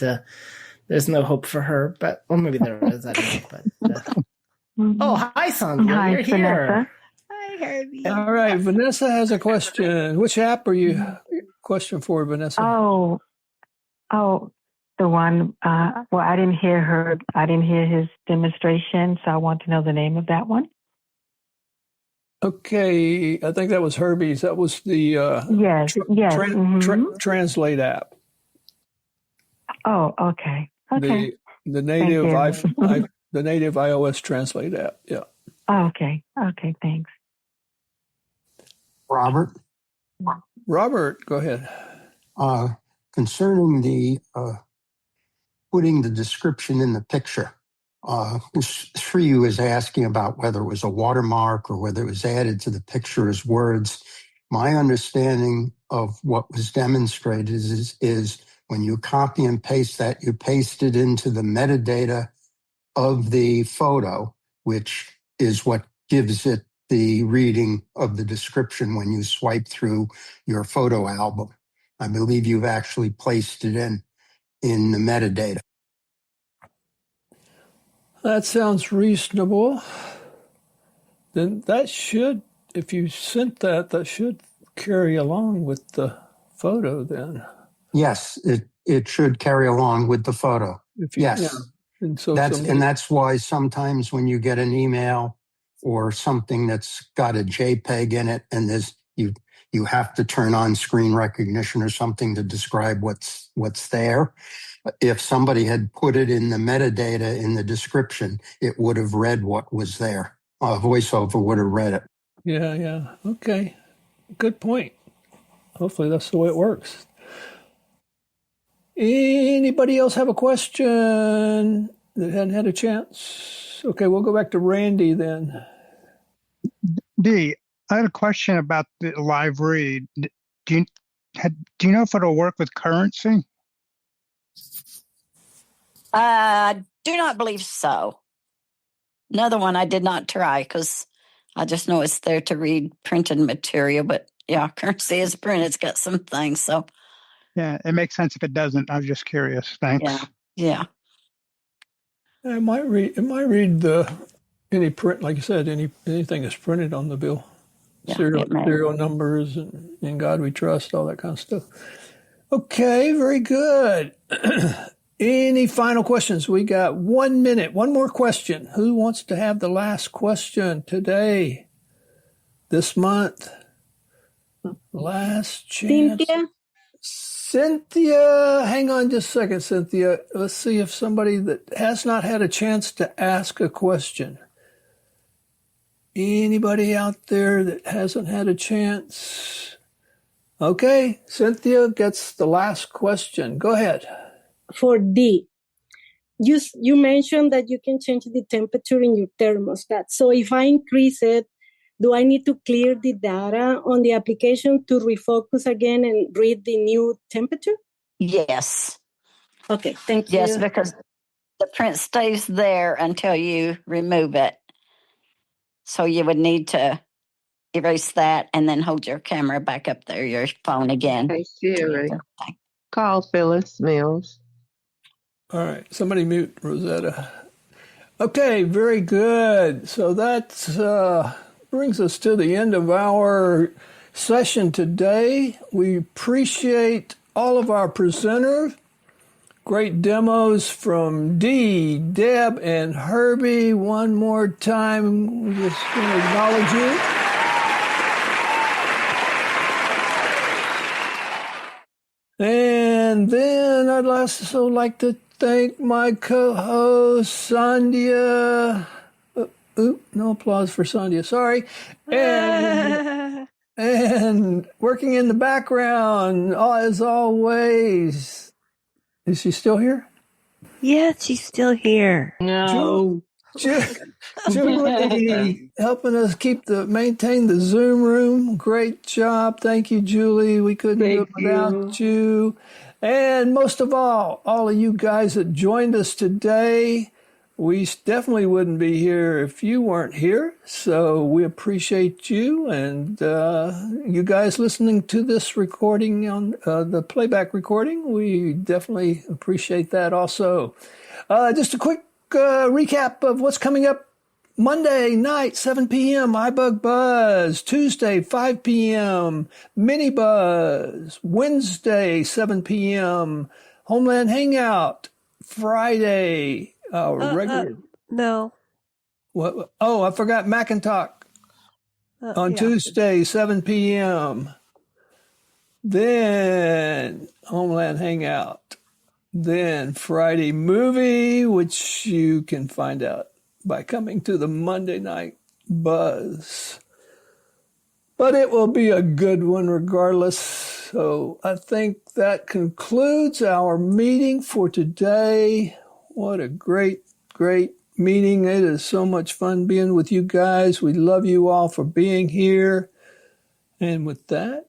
there's no hope for her. But maybe there is. I don't know. But oh, hi, Sandhya. Hi, You're here. Vanessa. Hi, Herbie. All right, Vanessa has a question. Which app are you? Question for Vanessa. Oh, the one. Well, I didn't hear his demonstration, so I want to know the name of that one. Okay, I think that was Herbie's. That was the Translate app. Oh, okay. Okay. The native the native iOS Translate app. Yeah. Oh, okay. Okay. Thanks. Robert, go ahead. Concerning the putting the description in the picture, Sri was asking about whether it was a watermark or whether it was added to the picture as words. My understanding of what was demonstrated is when you copy and paste that, you paste it into the metadata of the photo, which is what gives it the reading of the description when you swipe through your photo album. I believe you've actually placed it in the metadata. That sounds reasonable. Then that should, if you sent that, that should carry along with the photo then. Yes, it should carry along with the photo. Yes. Yeah. And so that's why sometimes when you get an email or something that's got a JPEG in it and you have to turn on screen recognition or something to describe what's there. If somebody had put it in the metadata in the description, it would have read what was there. A VoiceOver would have read it. Yeah. Okay. Good point. Hopefully that's the way it works. Anybody else have a question that hadn't had a chance? Okay, we'll go back to Randy then. Dee, I had a question about the live read. Do you know if it'll work with currency? Do not believe so. Another one I did not try because I just know it's there to read printed material. But yeah, currency is print. It's got some things. So yeah, it makes sense if it doesn't. I was just curious. Thanks. Yeah. It might read any print, like you said, anything that's printed on the bill. Yeah, serial numbers and In God We Trust, all that kind of stuff. Okay, very good. Any final questions? We got 1 minute. One more question. Who wants to have the last question today? This month? Last chance. Cynthia, hang on just a second, Cynthia. Let's see if somebody that has not had a chance to ask a question. Anybody out there that hasn't had a chance? Okay, Cynthia gets the last question. Go ahead. For D, you mentioned that you can change the temperature in your thermostat. So if I increase it, do I need to clear the data on the application to refocus again and read the new temperature? Yes. Okay, thank you. Yes, because the print stays there until you remove it. So you would need to erase that and then hold your camera back up there, your phone again. Hey, Siri, call Phyllis Mills. All right, somebody mute Rosetta. Okay, very good. So that brings us to the end of our session today. We appreciate all of our presenters. Great demos from Dee, Deb, and Herbie. One more time, we just want to acknowledge you. And then I'd also like to thank my co-host, Sandhya. No applause for Sandhya, sorry. And working in the background, as always. Is she still here? Yes, she's still here. No. Julie, helping us maintain the Zoom room. Great job. Thank you, Julie. We couldn't do it without you. And most of all of you guys that joined us today, we definitely wouldn't be here if you weren't here. So we appreciate you and you guys listening to this recording on the playback recording. We definitely appreciate that also. Just a quick recap of what's coming up. Monday night, 7 p.m., iBUG Buzz. Tuesday, 5 p.m., Mini Buzz. Wednesday, 7 p.m., Homeland Hangout. Friday, regular. No. What? Oh, I forgot Macintalk. On Tuesday, 7 p.m. Then Homeland Hangout. Then Friday movie, which you can find out by coming to the Monday Night Buzz. But it will be a good one regardless. So I think that concludes our meeting for today. What a great meeting. It is so much fun being with you guys. We love you all for being here. And with that,